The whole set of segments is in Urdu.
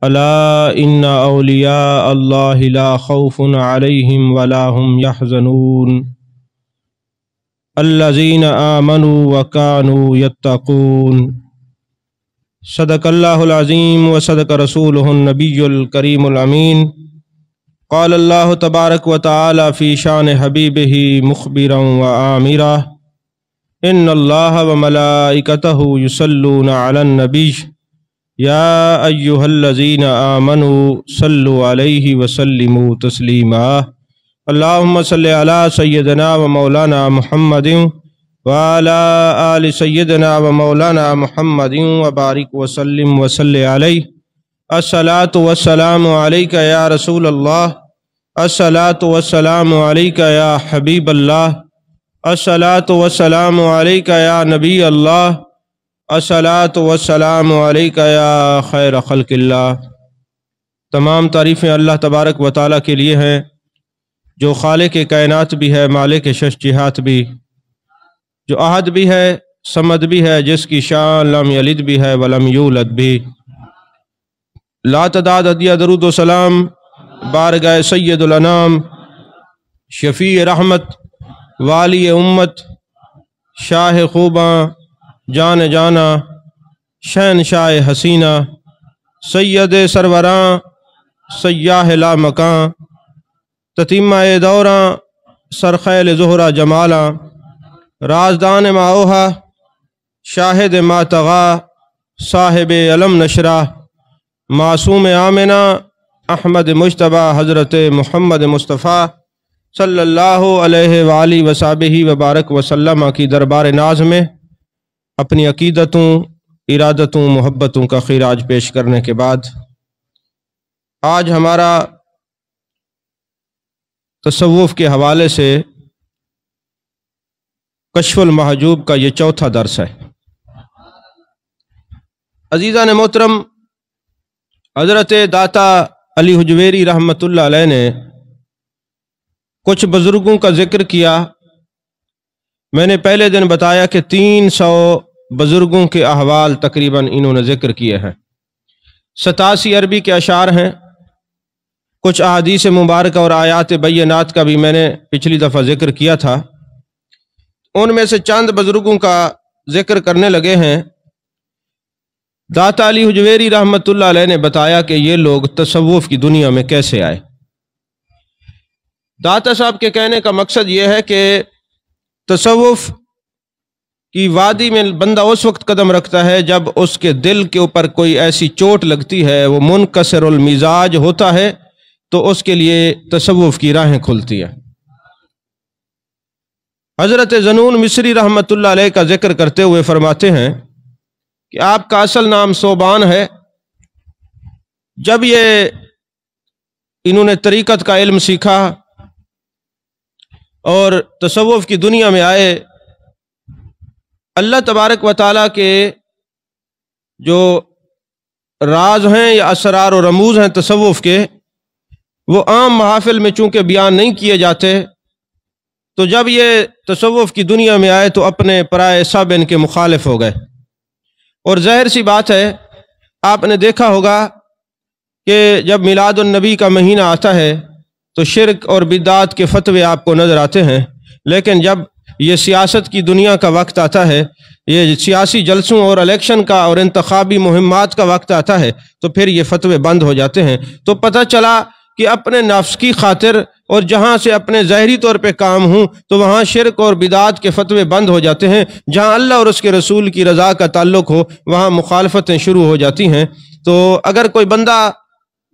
الا ان اولیاء اللہ لا خوف علیہم ولا هم يحزنون الذین آمنوا وکانوا یتقون۔ صدق اللہ العظیم وصدق رسولہ النبی الکریم الامین۔ قال اللہ تبارک وتعالی فی شان حبیبہ مخبرا وآمرا ان اللہ وملائکتہ یصلون علی النبی یا ایہا الذین آمنوا صلوا علیہ وسلموا تسلیما۔ اللہم صلی علی سیدنا و مولانا محمد وعلی آل سیدنا و مولانا محمد وبارک وسلم وصلی علیہ۔ الصلاۃ والسلام علیک یا رسول اللہ، الصلاۃ والسلام علیک یا حبیب اللہ، الصلاۃ والسلام علیک یا نبی اللہ، الصلاۃ والسلام علیک یا خیر خلق اللہ۔ تمام تعریفیں اللہ تبارک و تعالیٰ کے لیے ہیں، جو خالق کائنات بھی ہے، مالک شش جہات بھی، جو احد بھی ہے، صمد بھی ہے، جس کی شان لم یلد بھی ہے ولم یولد بھی۔ لا تعداد عدیہ درود و سلام بارگاہ سید الانام، شفیع رحمت، والی امت، شاہ خوباں، جان جانا، شہنشاہ حسینہ، سید سروراں، سیاہ لا مکاں، تتیمہ دوراں، سرخیل زہرہ جمالاں، رازدان ما اوہا، شاہد ما طغا، صاحب علم نشرہ، معصوم آمنہ، احمد مجتبیٰ، حضرت محمد مصطفیٰ صلی اللہ علیہ وآلہ وصحبہ وبارک وسلم کی دربار ناز میں اپنی عقیدتوں، ارادتوں، محبتوں کا خراج پیش کرنے کے بعد آج ہمارا تصوف کے حوالے سے کشف المحجوب کا یہ چوتھا درس ہے۔ عزیزان محترم، حضرت داتا علی حجویری رحمۃ اللہ علیہ نے کچھ بزرگوں کا ذکر کیا۔ میں نے پہلے دن بتایا کہ 300 بزرگوں کے احوال تقریباً انہوں نے ذکر کیے ہیں۔ 87 عربی کے اشعار ہیں، کچھ احادیث مبارکہ اور آیات بینات کا بھی میں نے پچھلی دفعہ ذکر کیا تھا۔ ان میں سے چند بزرگوں کا ذکر کرنے لگے ہیں۔ داتا علی حجویری رحمۃ اللہ علیہ نے بتایا کہ یہ لوگ تصوف کی دنیا میں کیسے آئے۔ داتا صاحب کے کہنے کا مقصد یہ ہے کہ تصوف کی وادی میں بندہ اس وقت قدم رکھتا ہے جب اس کے دل کے اوپر کوئی ایسی چوٹ لگتی ہے، وہ منکسر المزاج ہوتا ہے، تو اس کے لیے تصوف کی راہیں کھلتی ہیں۔ حضرت ذنون مصری رحمۃ اللہ علیہ کا ذکر کرتے ہوئے فرماتے ہیں کہ آپ کا اصل نام صوبان ہے۔ جب یہ انہوں نے طریقت کا علم سیکھا اور تصوف کی دنیا میں آئے، اللہ تبارک و تعالیٰ کے جو راز ہیں یا اسرار و رموز ہیں تصوف کے، وہ عام محافل میں چونکہ بیان نہیں کیے جاتے، تو جب یہ تصوف کی دنیا میں آئے تو اپنے پرائے سب ان کے مخالف ہو گئے۔ اور ظاہر سی بات ہے، آپ نے دیکھا ہوگا کہ جب میلاد النبی کا مہینہ آتا ہے تو شرک اور بدعات کے فتوے آپ کو نظر آتے ہیں، لیکن جب یہ سیاست کی دنیا کا وقت آتا ہے، یہ سیاسی جلسوں اور الیکشن کا اور انتخابی مہمات کا وقت آتا ہے، تو پھر یہ فتوے بند ہو جاتے ہیں۔ تو پتہ چلا کہ اپنے نفس کی خاطر اور جہاں سے اپنے ظاہری طور پہ کام ہوں تو وہاں شرک اور بدعات کے فتوے بند ہو جاتے ہیں، جہاں اللہ اور اس کے رسول کی رضا کا تعلق ہو وہاں مخالفتیں شروع ہو جاتی ہیں۔ تو اگر کوئی بندہ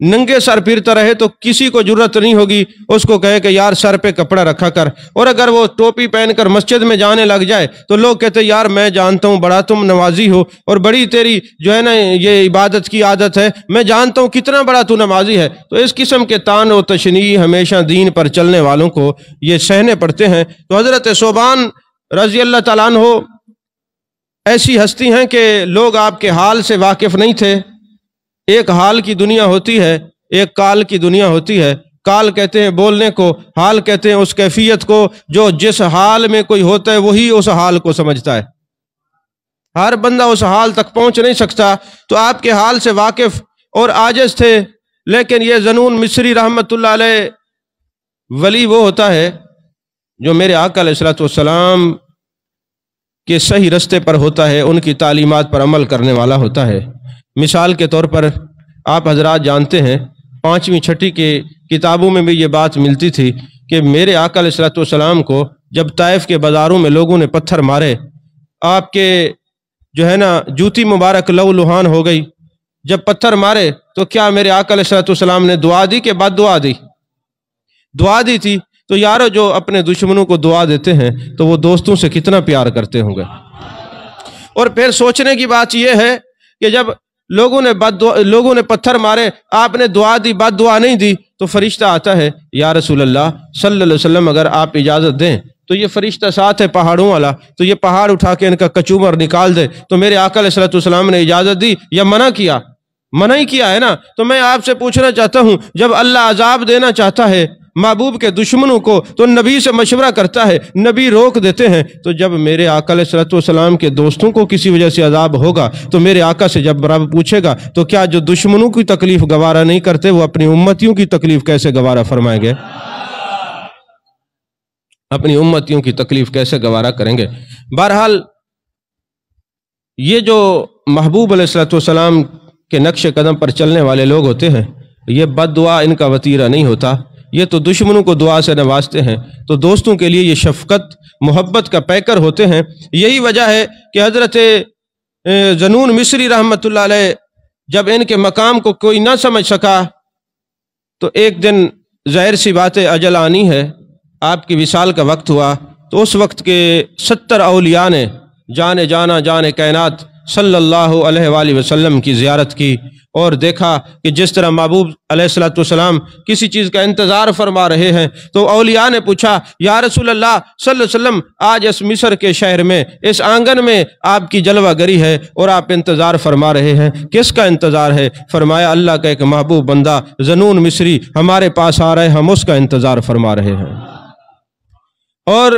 ننگے سر پھرتا رہے تو کسی کو جرت نہیں ہوگی اس کو کہے کہ یار سر پہ کپڑا رکھا کر، اور اگر وہ ٹوپی پہن کر مسجد میں جانے لگ جائے تو لوگ کہتے یار میں جانتا ہوں بڑا تم نمازی ہو اور بڑی تیری جو ہے نا یہ عبادت کی عادت ہے، میں جانتا ہوں کتنا بڑا تو نمازی ہے۔ تو اس قسم کے طعن و تشنیع ہمیشہ دین پر چلنے والوں کو یہ سہنے پڑتے ہیں۔ تو حضرت صوبان رضی اللہ تعالیٰ عنہ ایسی ہستی ہیں کہ لوگ آپ کے حال سے واقف نہیں تھے۔ ایک حال کی دنیا ہوتی ہے، ایک کال کی دنیا ہوتی ہے۔ کال کہتے ہیں بولنے کو، حال کہتے ہیں اس کیفیت کو جو جس حال میں کوئی ہوتا ہے وہی اس حال کو سمجھتا ہے۔ ہر بندہ اس حال تک پہنچ نہیں سکتا، تو آپ کے حال سے واقف اور عاجز تھے، لیکن یہ ذنون مصری رحمۃ اللہ علیہ ولی وہ ہوتا ہے جو میرے آقا علیہ الصلوۃ والسلام کے صحیح رستے پر ہوتا ہے، ان کی تعلیمات پر عمل کرنے والا ہوتا ہے۔ مثال کے طور پر آپ حضرات جانتے ہیں 5ویں 6ٹھی کے کتابوں میں بھی یہ بات ملتی تھی کہ میرے آقا علیہ الصلوۃ والسلام کو جب طائف کے بازاروں میں لوگوں نے پتھر مارے، آپ کے جو ہے نا جوتی مبارک لو لہان ہو گئی۔ جب پتھر مارے تو کیا میرے آقا علیہ الصلوۃ والسلام نے دعا دی کہ بد دعا دی؟ دعا دی تھی۔ تو یارو جو اپنے دشمنوں کو دعا دیتے ہیں تو وہ دوستوں سے کتنا پیار کرتے ہوں گے۔ اور پھر سوچنے کی بات یہ ہے کہ جب لوگوں نے پتھر مارے، آپ نے دعا دی، بد دعا نہیں دی، تو فرشتہ آتا ہے، یا رسول اللہ صلی اللہ علیہ وسلم اگر آپ اجازت دیں تو یہ فرشتہ ساتھ ہے پہاڑوں والا، تو یہ پہاڑ اٹھا کے ان کا کچومر نکال دے۔ تو میرے آقا علیہ الصلوۃ والسلام نے اجازت دی یا منع کیا؟ منع ہی کیا ہے نا۔ تو میں آپ سے پوچھنا چاہتا ہوں، جب اللہ عذاب دینا چاہتا ہے محبوب کے دشمنوں کو تو نبی سے مشورہ کرتا ہے، نبی روک دیتے ہیں۔ تو جب میرے آقا علیہ الصلوۃ والسلام کے دوستوں کو کسی وجہ سے عذاب ہوگا تو میرے آقا سے جب رب پوچھے گا تو کیا جو دشمنوں کی تکلیف گوارا نہیں کرتے وہ اپنی امتیوں کی تکلیف کیسے گوارا فرمائیں گے؟ اپنی امتیوں کی تکلیف کیسے گوارا کریں گے؟ بہرحال یہ جو محبوب علیہ الصلوۃ والسلام کے نقش قدم پر چلنے والے لوگ ہوتے ہیں، یہ بد دعا ان کا وتیرہ نہیں ہوتا، یہ تو دشمنوں کو دعا سے نوازتے ہیں، تو دوستوں کے لیے یہ شفقت محبت کا پیکر ہوتے ہیں۔ یہی وجہ ہے کہ حضرت ذنون مصری رحمۃ اللہ علیہ جب ان کے مقام کو کوئی نہ سمجھ سکا تو ایک دن ظاہر سی بات ہے اجل آنی ہے، آپ کی وصال کا وقت ہوا، تو اس وقت کے 70 اولیاء نے جان کائنات صلی اللہ علیہ وآلہ وسلم کی زیارت کی اور دیکھا کہ جس طرح محبوب علیہ الصلوۃ والسلام کسی چیز کا انتظار فرما رہے ہیں، تو اولیاء نے پوچھا، یا رسول اللہ صلی اللہ علیہ وسلم آج اس مصر کے شہر میں اس آنگن میں آپ کی جلوہ گری ہے اور آپ انتظار فرما رہے ہیں، کس کا انتظار ہے؟ فرمایا اللہ کا ایک محبوب بندہ ذنون مصری ہمارے پاس آ رہے، ہم اس کا انتظار فرما رہے ہیں۔ اور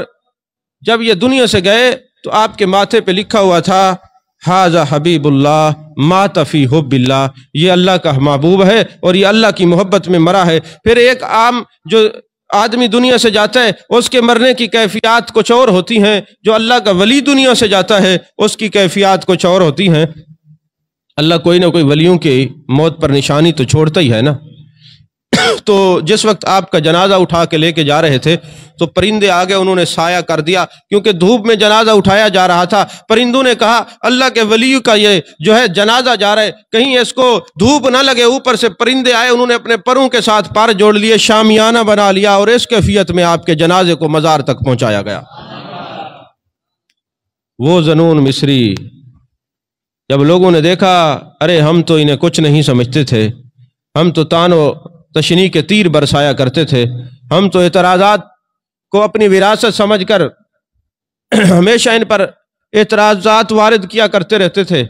جب یہ دنیا سے گئے تو آپ کے ماتھے پہ لکھا ہوا تھا، ھذا حبیب اللہ مات فی حب اللہ، یہ اللہ کا محبوب ہے اور یہ اللہ کی محبت میں مرا ہے۔ پھر ایک عام جو آدمی دنیا سے جاتا ہے اس کے مرنے کی کیفیات کچھ اور ہوتی ہیں، جو اللہ کا ولی دنیا سے جاتا ہے اس کی کیفیات کچھ اور ہوتی ہیں۔ اللہ کوئی نہ کوئی ولیوں کی موت پر نشانی تو چھوڑتا ہی ہے نا۔ تو جس وقت آپ کا جنازہ اٹھا کے لے کے جا رہے تھے تو پرندے آگے انہوں نے سایہ کر دیا، کیونکہ دھوپ میں جنازہ اٹھایا جا رہا تھا۔ پرندوں نے کہا اللہ کے ولی کا یہ جو ہے جنازہ جا رہا ہے، کہیں اس کو دھوپ نہ لگے۔ اوپر سے پرندے آئے، انہوں نے اپنے پروں کے ساتھ پر جوڑ لیے، شامیانہ بنا لیا اور اس کیفیت میں آپ کے جنازے کو مزار تک پہنچایا گیا۔ وہ ذنون مصری جب لوگوں نے دیکھا، ارے ہم تو انہیں کچھ نہیں سمجھتے تھے، ہم تو تان و تشنیع کے تیر برسایا کرتے تھے، ہم تو اعتراضات کو اپنی وراثت سمجھ کر ہمیشہ ان پر اعتراضات وارد کیا کرتے رہتے تھے،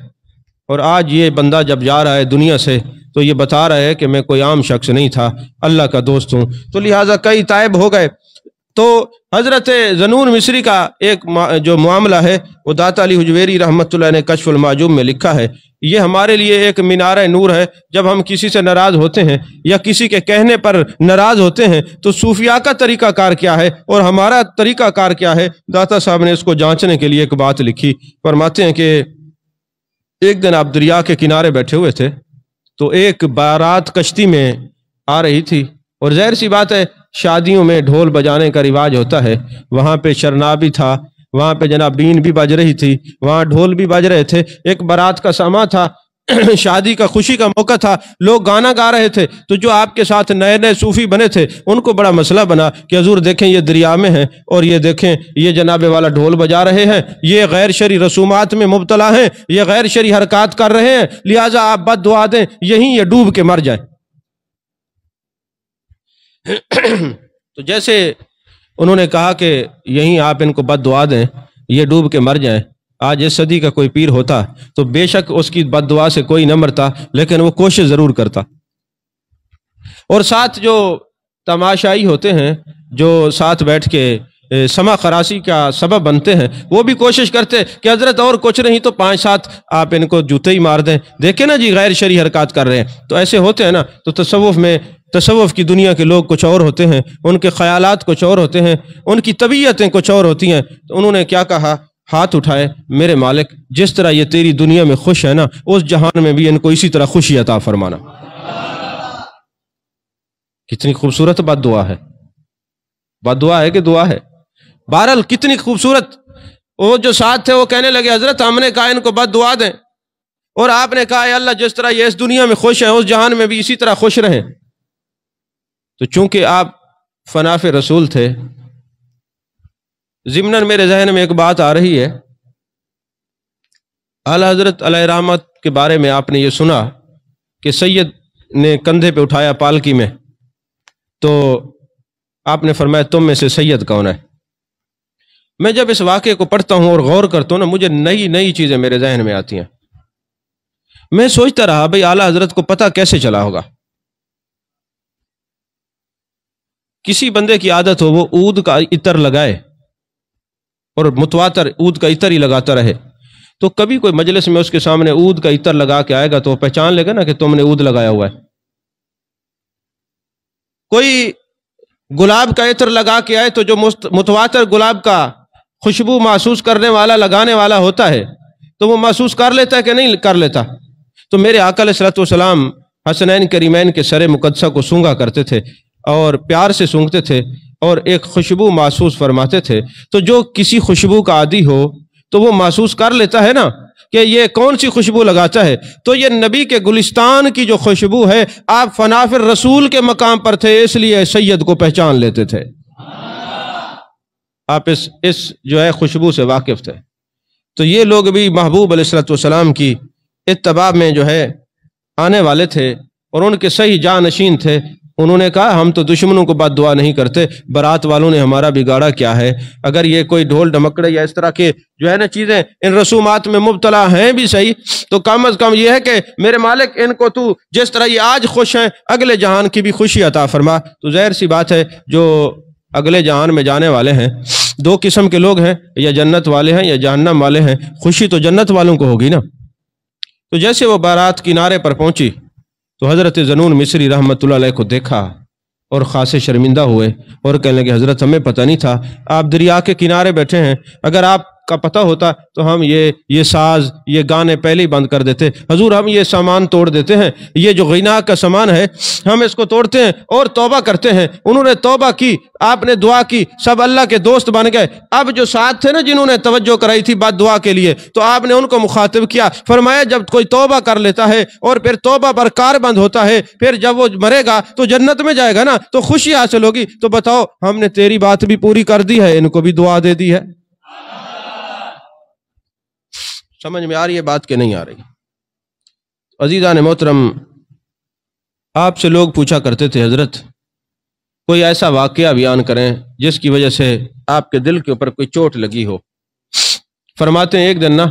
اور آج یہ بندہ جب جا رہا ہے دنیا سے تو یہ بتا رہا ہے کہ میں کوئی عام شخص نہیں تھا، اللہ کا دوست ہوں۔ تو لہٰذا کئی تائب ہو گئے۔ تو حضرت ذنون مصری کا ایک جو معاملہ ہے وہ داتا علی حجویری رحمۃ اللہ نے کشف المعجوب میں لکھا ہے، یہ ہمارے لیے ایک مینار نور ہے۔ جب ہم کسی سے ناراض ہوتے ہیں یا کسی کے کہنے پر ناراض ہوتے ہیں تو صوفیاء کا طریقہ کار کیا ہے اور ہمارا طریقہ کار کیا ہے، داتا صاحب نے اس کو جانچنے کے لیے ایک بات لکھی۔ فرماتے ہیں کہ ایک دن آپ دریا کے کنارے بیٹھے ہوئے تھے تو ایک بارات کشتی میں آ رہی تھی، اور ظاہر سی بات ہے شادیوں میں ڈھول بجانے کا رواج ہوتا ہے، وہاں پہ شرنا بھی تھا، وہاں پہ جناب بین بھی بج رہی تھی، وہاں ڈھول بھی بج رہے تھے، ایک بارات کا سما تھا، شادی کا خوشی کا موقع تھا، لوگ گانا گا رہے تھے۔ تو جو آپ کے ساتھ نئے نئے صوفی بنے تھے ان کو بڑا مسئلہ بنا کہ حضور دیکھیں یہ دریا میں ہیں اور یہ دیکھیں یہ جناب والا ڈھول بجا رہے ہیں، یہ غیر شرعی رسومات میں مبتلا ہیں، یہ غیر شرعی حرکات کر رہے ہیں، لہٰذا آپ بد دعا دیں یہیں یہ ڈوب کے مر جائیں۔ تو جیسے انہوں نے کہا کہ یہیں آپ ان کو بد دعا دیں یہ ڈوب کے مر جائیں، آج اس صدی کا کوئی پیر ہوتا تو بے شک اس کی بد دعا سے کوئی نہ مرتا، لیکن وہ کوشش ضرور کرتا۔ اور ساتھ جو تماشائی ہوتے ہیں جو ساتھ بیٹھ کے سما خراسی کا سبب بنتے ہیں، وہ بھی کوشش کرتے کہ حضرت اور کچھ نہیں تو 5-7 آپ ان کو جوتے ہی مار دیں، دیکھیں نا جی غیر شرعی حرکات کر رہے ہیں، تو ایسے ہوتے ہیں نا۔ تو تصوف کی دنیا کے لوگ کچھ اور ہوتے ہیں، ان کے خیالات کچھ اور ہوتے ہیں، ان کی طبیعتیں کچھ اور ہوتی ہیں۔ تو انہوں نے کیا کہا؟ ہاتھ اٹھائے، میرے مالک جس طرح یہ تیری دنیا میں خوش ہے نا، اس جہان میں بھی ان کو اسی طرح خوشی عطا فرمانا۔ کتنی خوبصورت بد دعا ہے، بد دعا ہے کہ دعا ہے؟ بہرحال کتنی خوبصورت۔ وہ جو ساتھ تھے وہ کہنے لگے حضرت ہم نے کہا ان کو بد دعا دیں، اور آپ نے کہا اے اللہ جس طرح یہ اس دنیا میں خوش ہیں اس جہان میں بھی اسی طرح خوش رہیں۔ تو چونکہ آپ فناف رسول تھے، ضمناً میرے ذہن میں ایک بات آ رہی ہے، اعلی حضرت علیہ رحمت کے بارے میں آپ نے یہ سنا کہ سید نے کندھے پہ اٹھایا پالکی میں، تو آپ نے فرمایا تم میں سے سید کون ہے؟ میں جب اس واقعے کو پڑھتا ہوں اور غور کرتا ہوں نا، مجھے نئی نئی چیزیں میرے ذہن میں آتی ہیں۔ میں سوچتا رہا بھئی اعلی حضرت کو پتہ کیسے چلا ہوگا؟ کسی بندے کی عادت ہو وہ عود کا عطر لگائے اور متواتر عود کا عطر ہی لگاتا رہے، تو کبھی کوئی مجلس میں اس کے سامنے عود کا عطر لگا کے آئے گا تو وہ پہچان لے گا نا کہ تم نے عود لگایا ہوا ہے۔ کوئی گلاب کا عطر لگا کے آئے تو جو متواتر گلاب کا خوشبو محسوس کرنے والا لگانے والا ہوتا ہے تو وہ محسوس کر لیتا ہے کہ نہیں کر لیتا؟ تو میرے آقا علیہ الصلوۃ والسلام حسنین کریمین کے سر مقدسہ کو سونگا کرتے تھے اور پیار سے سونگتے تھے اور ایک خوشبو محسوس فرماتے تھے، تو جو کسی خوشبو کا عادی ہو تو وہ محسوس کر لیتا ہے نا کہ یہ کون سی خوشبو لگاتا ہے۔ تو یہ نبی کے گلستان کی جو خوشبو ہے، آپ فناف الرسول کے مقام پر تھے اس لیے سید کو پہچان لیتے تھے، آپ اس جو ہے خوشبو سے واقف تھے۔ تو یہ لوگ بھی محبوب علیہ الصلوۃ والسلام کی اتباع میں جو ہے آنے والے تھے اور ان کے صحیح جانشین تھے۔ انہوں نے کہا ہم تو دشمنوں کو بد دعا نہیں کرتے، برات والوں نے ہمارا بگاڑا کیا ہے؟ اگر یہ کوئی ڈھول ڈھمکڑے یا اس طرح کے جو ہے نا چیزیں ان رسومات میں مبتلا ہیں بھی صحیح، تو کم از کم یہ ہے کہ میرے مالک ان کو تو جس طرح یہ آج خوش ہیں اگلے جہان کی بھی خوشی عطا فرما۔ تو ظاہر سی بات ہے جو اگلے جہان میں جانے والے ہیں دو قسم کے لوگ ہیں، یا جنت والے ہیں یا جہنم والے ہیں۔ خوشی تو جنت والوں کو ہوگی نا۔ تو جیسے وہ بارات کنارے پر پہنچی تو حضرت ذنون مصری رحمۃ اللہ علیہ کو دیکھا اور خاصے شرمندہ ہوئے اور کہنے لگے حضرت ہمیں پتہ نہیں تھا، آپ دریا کے کنارے بیٹھے ہیں، اگر آپ کا پتہ ہوتا تو ہم یہ ساز یہ گانے پہلے ہی بند کر دیتے، حضور ہم یہ سامان توڑ دیتے ہیں، یہ جو غنا کا سامان ہے ہم اس کو توڑتے ہیں اور توبہ کرتے ہیں۔ انہوں نے توبہ کی، آپ نے دعا کی، سب اللہ کے دوست بن گئے۔ اب جو ساتھ تھے نا جنہوں نے توجہ کرائی تھی بد دعا کے لیے، تو آپ نے ان کو مخاطب کیا، فرمایا جب کوئی توبہ کر لیتا ہے اور پھر توبہ پر کار بند ہوتا ہے، پھر جب وہ مرے گا تو جنت میں جائے گا نا، تو خوشی حاصل ہوگی۔ تو بتاؤ ہم نے تیری بات بھی پوری کر دی ہے، ان کو بھی دعا دے دی ہے۔ سمجھ میں آ رہی ہے بات کہ نہیں آ رہی؟ عزیزان محترم، آپ سے لوگ پوچھا کرتے تھے حضرت کوئی ایسا واقعہ بیان کریں جس کی وجہ سے آپ کے دل کے اوپر کوئی چوٹ لگی ہو۔ فرماتے ہیں ایک دن نا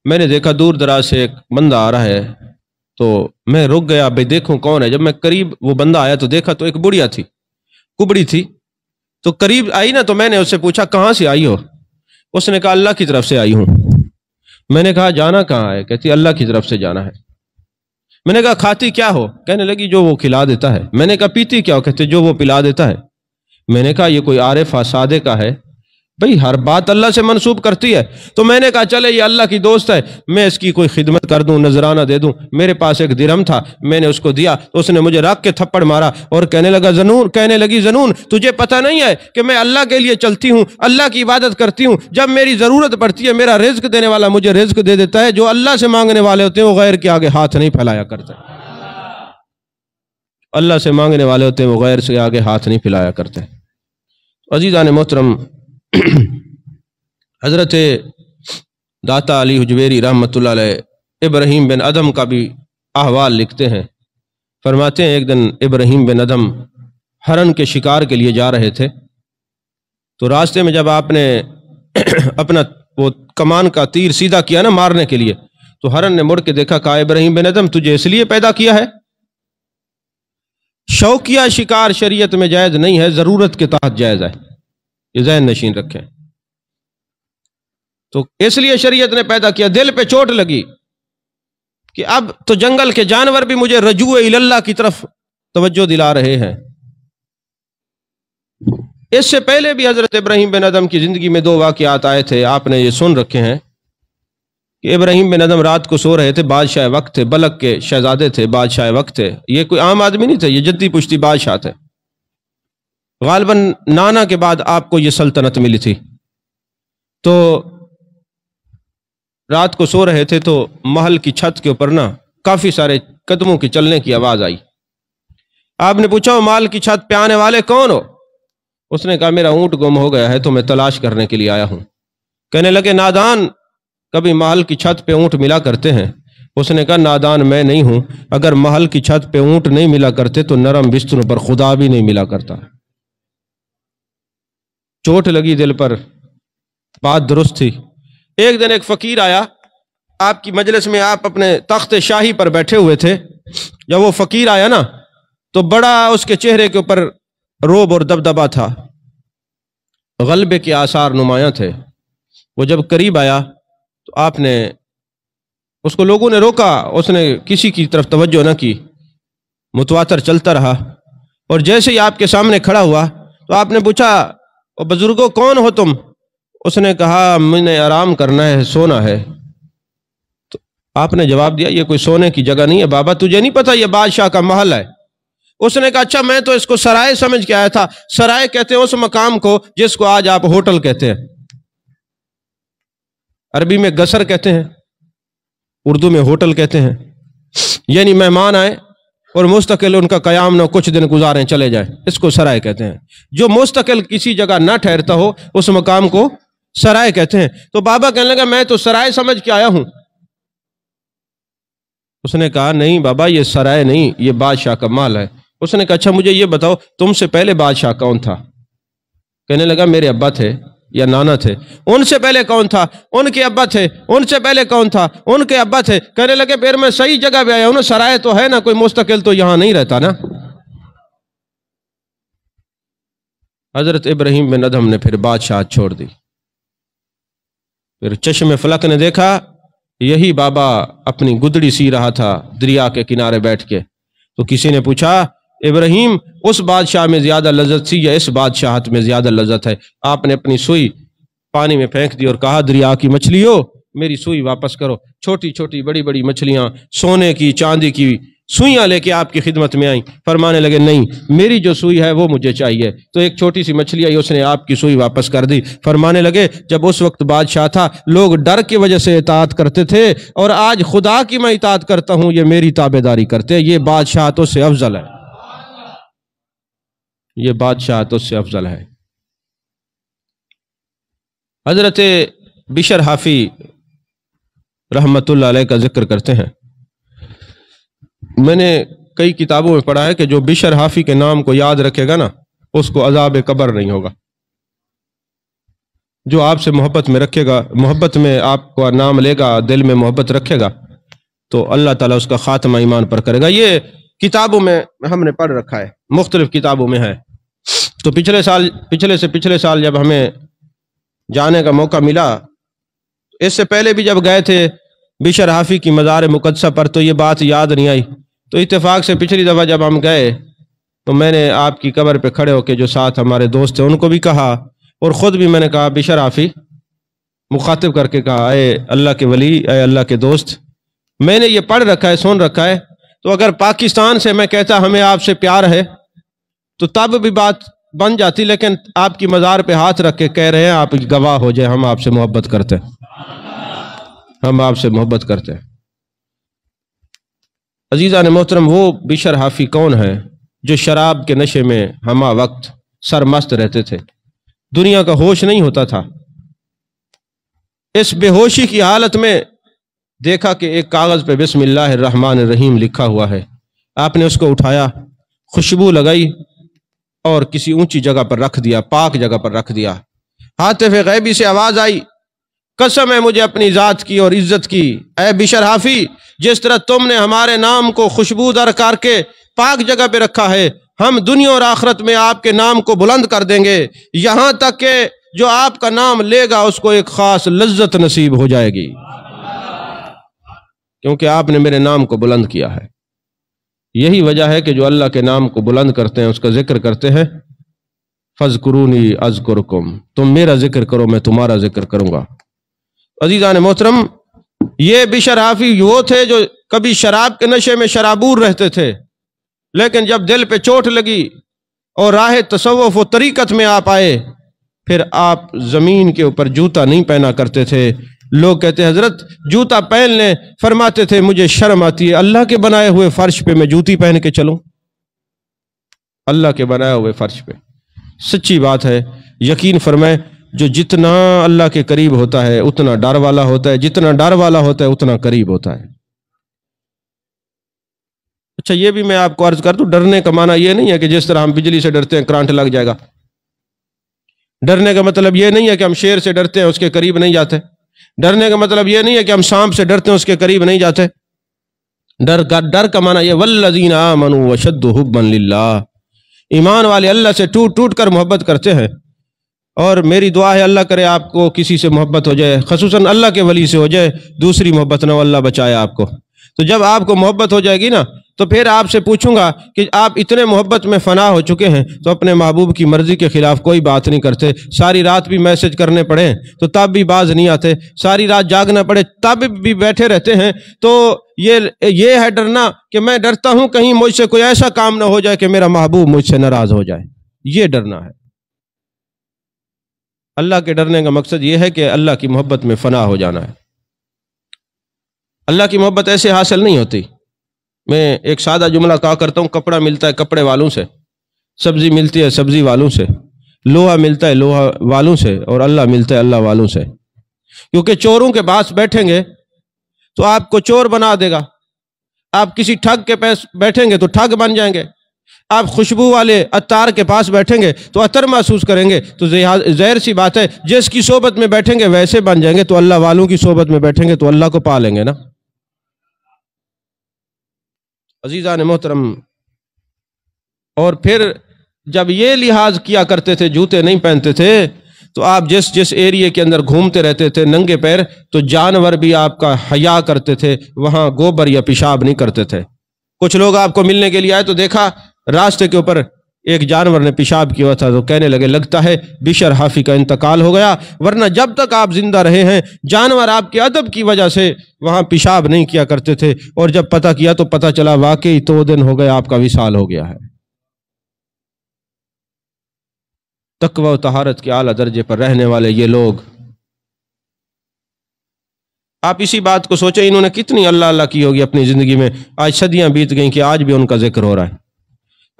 میں نے دیکھا دور دراز سے ایک بندہ آ رہا ہے، تو میں رک گیا بھئی دیکھوں کون ہے۔ جب میں قریب وہ بندہ آیا تو دیکھا تو ایک بڑھیا تھی، کبڑی تھی، تو قریب آئی نا تو میں نے اس سے پوچھا کہاں سے آئی ہو؟ اس نے کہا اللہ کی طرف سے آئی ہوں۔ میں نے کہا جانا کہاں ہے؟ کہتی اللہ کی طرف سے جانا ہے۔ میں نے کہا کھاتی کیا ہو؟ کہنے لگی جو وہ کھلا دیتا ہے۔ میں نے کہا پیتی کیا ہو؟ کہتے جو وہ پلا دیتا ہے۔ میں نے کہا یہ کوئی عارف سادے کا ہے؟ بھئی ہر بات اللہ سے منسوب کرتی ہے۔ تو میں نے کہا چلے یہ اللہ کی دوست ہے، میں اس کی کوئی خدمت کر دوں، نذرانہ دے دوں۔ میرے پاس ایک درہم تھا، میں نے اس کو دیا تو اس نے مجھے رکھ کے تھپڑ مارا اور کہنے لگی ذنون تجھے پتہ نہیں ہے کہ میں اللہ کے لیے چلتی ہوں، اللہ کی عبادت کرتی ہوں، جب میری ضرورت پڑتی ہے میرا رزق دینے والا مجھے رزق دے دیتا ہے، جو اللہ سے مانگنے والے ہوتے ہیں وہ غیر کے آگے ہاتھ نہیں پھیلایا کرتے۔ اللہ سے مانگنے والے ہوتے ہیں وہ غیر سے آگے ہاتھ نہیں پھیلایا کرتے۔ عزیزان محترم، حضرت داتا علی حجویری رحمۃ اللہ علیہ ابراہیم بن ادم کا بھی احوال لکھتے ہیں۔ فرماتے ہیں ایک دن ابراہیم بن ادم ہرن کے شکار کے لیے جا رہے تھے، تو راستے میں جب آپ نے اپنا وہ کمان کا تیر سیدھا کیا نا مارنے کے لیے، تو ہرن نے مڑ کے دیکھا، کہا ابراہیم بن ادم تجھے اس لیے پیدا کیا ہے؟ شوقیہ شکار شریعت میں جائز نہیں ہے، ضرورت کے تحت جائز ہے۔ یہ ذہن نشین رکھیں۔ تو اس لیے شریعت نے پیدا کیا، دل پہ چوٹ لگی کہ اب تو جنگل کے جانور بھی مجھے رجوع اللہ کی طرف توجہ دلا رہے ہیں۔ اس سے پہلے بھی حضرت ابراہیم بن ادم کی زندگی میں 2 واقعات آئے تھے، آپ نے یہ سن رکھے ہیں کہ ابراہیم بن ادم رات کو سو رہے تھے، بادشاہ وقت تھے، بلک کے شہزادے تھے، بادشاہ وقت تھے، یہ کوئی عام آدمی نہیں تھے، یہ جدی پشتی بادشاہ تھے۔ غالباً نانا کے بعد آپ کو یہ سلطنت ملی تھی۔ تو رات کو سو رہے تھے تو محل کی چھت کے اوپر نا کافی سارے قدموں کی چلنے کی آواز آئی۔ آپ نے پوچھا وہ محل کی چھت پہ آنے والے کون ہو؟ اس نے کہا میرا اونٹ گم ہو گیا ہے تو میں تلاش کرنے کے لیے آیا ہوں۔ کہنے لگے نادان، کبھی محل کی چھت پہ اونٹ ملا کرتے ہیں؟ اس نے کہا نادان میں نہیں ہوں، اگر محل کی چھت پہ اونٹ نہیں ملا کرتے تو نرم بستروں پر خدا بھی نہیں ملا کرتا۔ چوٹ لگی دل پر، بات درست تھی۔ ایک دن ایک فقیر آیا آپ کی مجلس میں، آپ اپنے تخت شاہی پر بیٹھے ہوئے تھے۔ جب وہ فقیر آیا نا تو بڑا اس کے چہرے کے اوپر روب اور دبدبا تھا، غلبے کے آثار نمایاں تھے۔ وہ جب قریب آیا تو آپ نے اس کو، لوگوں نے روکا، اس نے کسی کی طرف توجہ نہ کی، متواتر چلتا رہا، اور جیسے ہی آپ کے سامنے کھڑا ہوا تو آپ نے پوچھا بزرگوں کون ہو تم؟ اس نے کہا مجھے آرام کرنا ہے، سونا ہے۔ تو آپ نے جواب دیا یہ کوئی سونے کی جگہ نہیں ہے بابا، تجھے نہیں پتا یہ بادشاہ کا محل ہے؟ اس نے کہا اچھا میں تو اس کو سرائے سمجھ کے آیا تھا۔ سرائے کہتے ہیں اس مقام کو جس کو آج آپ ہوٹل کہتے ہیں، عربی میں گسر کہتے ہیں، اردو میں ہوٹل کہتے ہیں، یعنی مہمان آئے اور مستقل ان کا قیام نہ کچھ دن گزاریں چلے جائیں، اس کو سرائے کہتے ہیں۔ جو مستقل کسی جگہ نہ ٹھہرتا ہو اس مقام کو سرائے کہتے ہیں۔ تو بابا کہنے لگا میں تو سرائے سمجھ کے آیا ہوں۔ اس نے کہا نہیں بابا یہ سرائے نہیں، یہ بادشاہ کا مال ہے۔ اس نے کہا اچھا مجھے یہ بتاؤ تم سے پہلے بادشاہ کون تھا؟ کہنے لگا میرے ابا تھے یا نانا تھے۔ ان سے پہلے کون تھا؟ ان کے ابا تھے۔ ان سے پہلے کون تھا؟ ان کے ابا تھے۔ کہنے لگے پھر میں صحیح جگہ پہ آیا ہوں نا، سرائے تو ہے نا، کوئی مستقل تو یہاں نہیں رہتا نا۔ حضرت ابراہیم بن ادم نے پھر بادشاہت چھوڑ دی۔ پھر چشم فلک نے دیکھا یہی بابا اپنی گدڑی سی رہا تھا دریا کے کنارے بیٹھ کے۔ تو کسی نے پوچھا ابراہیم اس بادشاہ میں زیادہ لذت سی یا اس بادشاہت میں زیادہ لذت ہے؟ آپ نے اپنی سوئی پانی میں پھینک دی اور کہا دریا کی مچھلیوں میری سوئی واپس کرو۔ چھوٹی چھوٹی بڑی بڑی مچھلیاں سونے کی چاندی کی سوئیاں لے کے آپ کی خدمت میں آئیں، فرمانے لگے نہیں میری جو سوئی ہے وہ مجھے چاہیے۔ تو ایک چھوٹی سی مچھلی آئی، اس نے آپ کی سوئی واپس کر دی۔ فرمانے لگے جب اس وقت بادشاہ تھا لوگ ڈر کی وجہ سے اطاعت کرتے تھے، اور آج خدا کی میں اطاعت کرتا ہوں یہ میری تابعداری کرتے ہیں، یہ بادشاہتوں سے افضل ہے، یہ بادشاہتوں سے افضل ہے۔ حضرت بشر حافی رحمت اللہ علیہ کا ذکر کرتے ہیں، میں نے کئی کتابوں میں پڑھا ہے کہ جو بشر حافی کے نام کو یاد رکھے گا نا اس کو عذاب قبر نہیں ہوگا۔ جو آپ سے محبت میں رکھے گا، محبت میں آپ کو نام لے گا، دل میں محبت رکھے گا تو اللہ تعالیٰ اس کا خاتمہ ایمان پر کرے گا۔ یہ کتابوں میں ہم نے پڑھ رکھا ہے، مختلف کتابوں میں ہے۔ تو پچھلے سال جب ہمیں جانے کا موقع ملا، اس سے پہلے بھی جب گئے تھے بشر حافی کی مزار مقدسہ پر تو یہ بات یاد نہیں آئی، تو اتفاق سے پچھلی دفعہ جب ہم گئے تو میں نے آپ کی قبر پہ کھڑے ہو کے جو ساتھ ہمارے دوست تھے ان کو بھی کہا اور خود بھی میں نے کہا بشر حافی مخاطب کر کے کہا اے اللہ کے ولی، اے اللہ کے دوست، میں نے یہ پڑھ رکھا ہے، سن رکھا ہے، تو اگر پاکستان سے میں کہتا ہمیں آپ سے پیار ہے تو تب بھی بات بن جاتی، لیکن آپ کی مزار پہ ہاتھ رکھ کے کہہ رہے ہیں آپ گواہ ہو جائے ہم آپ سے محبت کرتے ہیں، ہم آپ سے محبت کرتے ہیں۔ عزیزان محترم، وہ بشر حافی کون ہے جو شراب کے نشے میں ہمہ وقت سرمست رہتے تھے، دنیا کا ہوش نہیں ہوتا تھا۔ اس بے ہوشی کی حالت میں دیکھا کہ ایک کاغذ پہ بسم اللہ الرحمن الرحیم لکھا ہوا ہے، آپ نے اس کو اٹھایا، خوشبو لگائی اور کسی اونچی جگہ پر رکھ دیا، پاک جگہ پر رکھ دیا۔ ہاتف غیبی سے آواز آئی، قسم ہے مجھے اپنی ذات کی اور عزت کی، اے بشر حافی، جس طرح تم نے ہمارے نام کو خوشبودار کر کے پاک جگہ پہ رکھا ہے، ہم دنیا اور آخرت میں آپ کے نام کو بلند کر دیں گے، یہاں تک کہ جو آپ کا نام لے گا اس کو ایک خاص لذت نصیب ہو جائے گی، کیونکہ آپ نے میرے نام کو بلند کیا ہے۔ یہی وجہ ہے کہ جو اللہ کے نام کو بلند کرتے ہیں، اس کا ذکر کرتے ہیں، فَاذْكُرُونِي أَذْكُرْكُمْ، تم میرا ذکر کرو میں تمہارا ذکر کروں گا۔ عزیزان محترم، یہ بشر حافی وہ تھے جو کبھی شراب کے نشے میں شرابور رہتے تھے، لیکن جب دل پہ چوٹ لگی اور راہ تصوف و طریقت میں آپ آئے، پھر آپ زمین کے اوپر جوتا نہیں پہنا کرتے تھے۔ لوگ کہتے ہیں حضرت جوتا پہن لیں، فرماتے تھے مجھے شرم آتی ہے، اللہ کے بنائے ہوئے فرش پہ میں جوتی پہن کے چلوں؟ اللہ کے بنائے ہوئے فرش پہ؟ سچی بات ہے، یقین فرمائیں جو جتنا اللہ کے قریب ہوتا ہے اتنا ڈر والا ہوتا ہے، جتنا ڈر والا ہوتا ہے اتنا قریب ہوتا ہے۔ اچھا یہ بھی میں آپ کو عرض کر دوں، ڈرنے کا معنی یہ نہیں ہے کہ جس طرح ہم بجلی سے ڈرتے ہیں کرنٹ لگ جائے گا۔ ڈرنے کا مطلب یہ نہیں ہے کہ ہم شیر سے ڈرتے ہیں اس کے قریب نہیں جاتے۔ ڈرنے کا مطلب یہ نہیں ہے کہ ہم سانپ سے ڈرتے ہیں اس کے قریب نہیں جاتے۔ ڈر کا معنی یہ والذین آمنوا وشد حبا للہ، ایمان والے اللہ سے ٹوٹ ٹوٹ کر محبت کرتے ہیں۔ اور میری دعا ہے اللہ کرے آپ کو کسی سے محبت ہو جائے، خصوصاً اللہ کے ولی سے ہو جائے، دوسری محبت نہ ہو، اللہ بچائے آپ کو۔ تو جب آپ کو محبت ہو جائے گی نا تو پھر آپ سے پوچھوں گا کہ آپ اتنے محبت میں فنا ہو چکے ہیں تو اپنے محبوب کی مرضی کے خلاف کوئی بات نہیں کرتے، ساری رات بھی میسج کرنے پڑے تو تب بھی باز نہیں آتے، ساری رات جاگنا پڑے تب بھی بیٹھے رہتے ہیں۔ تو یہ ہے ڈرنا کہ میں ڈرتا ہوں کہیں مجھ سے کوئی ایسا کام نہ ہو جائے کہ میرا محبوب مجھ سے ناراض ہو جائے، یہ ڈرنا ہے۔ اللہ کے ڈرنے کا مقصد یہ ہے کہ اللہ کی محبت میں فنا ہو جانا ہے۔ اللہ کی محبت ایسے حاصل نہیں ہوتی۔ میں ایک سادہ جملہ کہا کرتا ہوں، کپڑا ملتا ہے کپڑے والوں سے، سبزی ملتی ہے سبزی والوں سے، لوہا ملتا ہے لوہا والوں سے، اور اللہ ملتا ہے اللہ والوں سے۔ کیونکہ چوروں کے پاس بیٹھیں گے تو آپ کو چور بنا دے گا، آپ کسی ٹھگ کے پاس بیٹھیں گے تو ٹھگ بن جائیں گے، آپ خوشبو والے عطار کے پاس بیٹھیں گے تو عطر محسوس کریں گے۔ تو ظاہر سی بات ہے جس کی صحبت میں بیٹھیں گے ویسے بن جائیں گے، تو اللہ والوں کی صحبت میں بیٹھیں گے تو اللہ کو پا لیں گے نا۔ عزیزان محترم، اور پھر جب یہ لحاظ کیا کرتے تھے، جوتے نہیں پہنتے تھے، تو آپ جس ایریے کے اندر گھومتے رہتے تھے ننگے پیر، تو جانور بھی آپ کا حیا کرتے تھے، وہاں گوبر یا پیشاب نہیں کرتے تھے۔ کچھ لوگ آپ کو ملنے کے لیے آئے تو دیکھا راستے کے اوپر ایک جانور نے پیشاب کیا تھا تو کہنے لگے لگتا ہے بشر حافی کا انتقال ہو گیا، ورنہ جب تک آپ زندہ رہے ہیں جانور آپ کے ادب کی وجہ سے وہاں پیشاب نہیں کیا کرتے تھے، اور جب پتہ کیا تو پتہ چلا واقعی 2 دن ہو گئے آپ کا وصال ہو گیا ہے۔ تقوی و طہارت کے اعلیٰ درجے پر رہنے والے یہ لوگ، آپ اسی بات کو سوچیں انہوں نے کتنی اللہ اللہ کی ہوگی اپنی زندگی میں۔ آج صدیاں بیت گئیں کہ آج بھی ان کا ذکر ہو رہا ہے،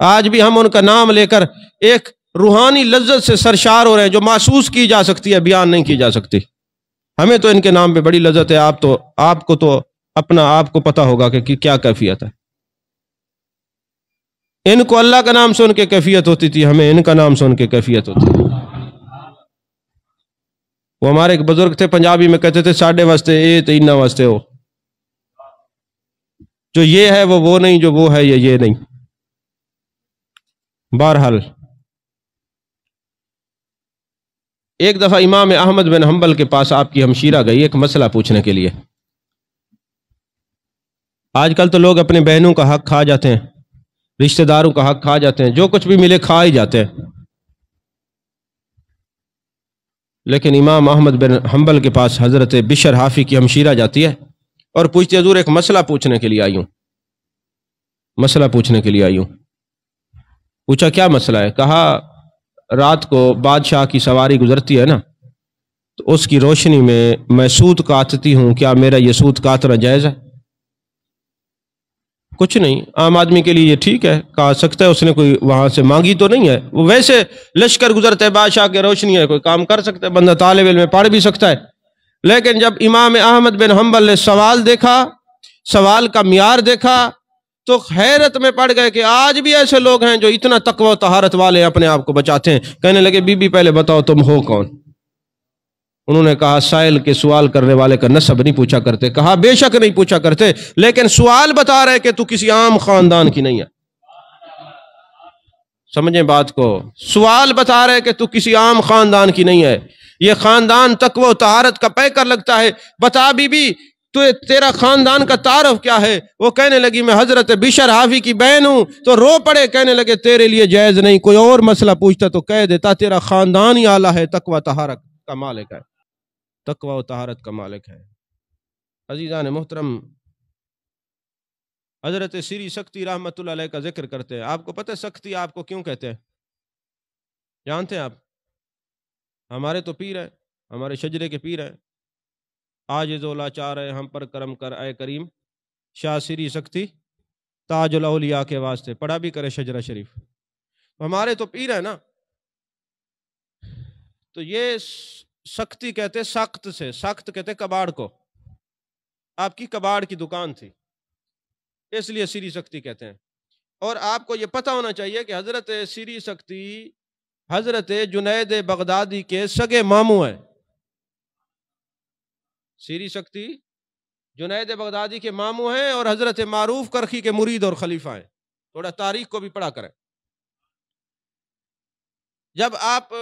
آج بھی ہم ان کا نام لے کر ایک روحانی لذت سے سرشار ہو رہے ہیں جو محسوس کی جا سکتی ہے، بیان نہیں کی جا سکتی۔ ہمیں تو ان کے نام پہ بڑی لذت ہے، آپ کو تو اپنا آپ کو پتہ ہوگا کہ کیا کیفیت ہے۔ ان کو اللہ کا نام سن کے کیفیت ہوتی تھی، ہمیں ان کا نام سن کے کیفیت ہوتی ہے۔ وہ ہمارے ایک بزرگ تھے پنجابی میں کہتے تھے ساڈے واسطے اے تے انہاں واسطے ہو، جو یہ ہے وہ نہیں، جو وہ ہے یہ نہیں۔ بہرحال ایک دفعہ امام احمد بن حنبل کے پاس آپ کی ہمشیرہ گئی ایک مسئلہ پوچھنے کے لیے۔ آج کل تو لوگ اپنے بہنوں کا حق کھا جاتے ہیں، رشتہ داروں کا حق کھا جاتے ہیں، جو کچھ بھی ملے کھا ہی جاتے ہیں۔ لیکن امام احمد بن حنبل کے پاس حضرت بشر حافی کی ہمشیرہ جاتی ہے اور پوچھتی حضور ایک مسئلہ پوچھنے کے لیے آئی ہوں، مسئلہ پوچھنے کے لیے آئی ہوں۔ پوچھا کیا مسئلہ ہے؟ کہا رات کو بادشاہ کی سواری گزرتی ہے نا، تو اس کی روشنی میں سوت کاٹتی ہوں، کیا میرا یہ سوت کاٹنا جائز ہے؟ کچھ نہیں، عام آدمی کے لیے یہ ٹھیک ہے، کہا سکتا ہے، اس نے کوئی وہاں سے مانگی تو نہیں ہے، وہ ویسے لشکر گزرتا ہے، بادشاہ کی روشنی ہے، کوئی کام کر سکتا ہے، بندہ طالب علم پڑھ بھی سکتا ہے۔ لیکن جب امام احمد بن حنبل نے سوال دیکھا، سوال کا معیار دیکھا، تو حیرت میں پڑ گئے کہ آج بھی ایسے لوگ ہیں جو اتنا تقوی و طہارت والے اپنے آپ کو بچاتے ہیں۔ کہنے لگے بی بی پہلے بتاؤ تم ہو کون؟ انہوں نے کہا سائل کے سوال کرنے والے کا نسب نہیں پوچھا کرتے۔ کہا بے شک نہیں پوچھا کرتے، لیکن سوال بتا رہے کہ تو کسی عام خاندان کی نہیں ہے۔ سمجھیں بات کو. سوال بتا رہے کہ تو کسی عام خاندان کی نہیں ہے، یہ خاندان تقوی و طہارت کا پیکر لگتا ہے. بتا بی بی تو تیرا خاندان کا تعارف کیا ہے؟ وہ کہنے لگی میں حضرت بشر حافی کی بہن ہوں. تو رو پڑے، کہنے لگے تیرے لیے جائز نہیں. کوئی اور مسئلہ پوچھتا تو کہہ دیتا تیرا خاندان ہی اعلیٰ ہے، تقوی طہارت کا مالک ہے، تقوی و طہارت کا مالک ہے. عزیزان محترم، حضرت سری سکتی رحمت اللہ علیہ کا ذکر کرتے ہیں. آپ کو پتہ ہے سکتی آپ کو کیوں کہتے ہیں؟ جانتے ہیں آپ؟ ہمارے تو پیر ہیں، ہمارے شجرے کے پیر ہیں. عاجز و لاچار ہے ہم پر کرم کر اے کریم، شاہ سری سکتی تاج الاولیاء کے واسطے. پڑھا بھی کرے شجرہ شریف. ہمارے تو پیر ہے نا. تو یہ سکتی کہتے سخت سے، سخت کہتے کباڑ کو. آپ کی کباڑ کی دکان تھی اس لیے سری سکتی کہتے ہیں. اور آپ کو یہ پتہ ہونا چاہیے کہ حضرت سری سکتی حضرت جنید بغدادی کے سگے ماموں ہیں. سری سکتی جنید بغدادی کے ماموں ہیں اور حضرت معروف کرخی کے مرید اور خلیفہ ہیں. تھوڑا تاریخ کو بھی پڑھا کریں. جب آپ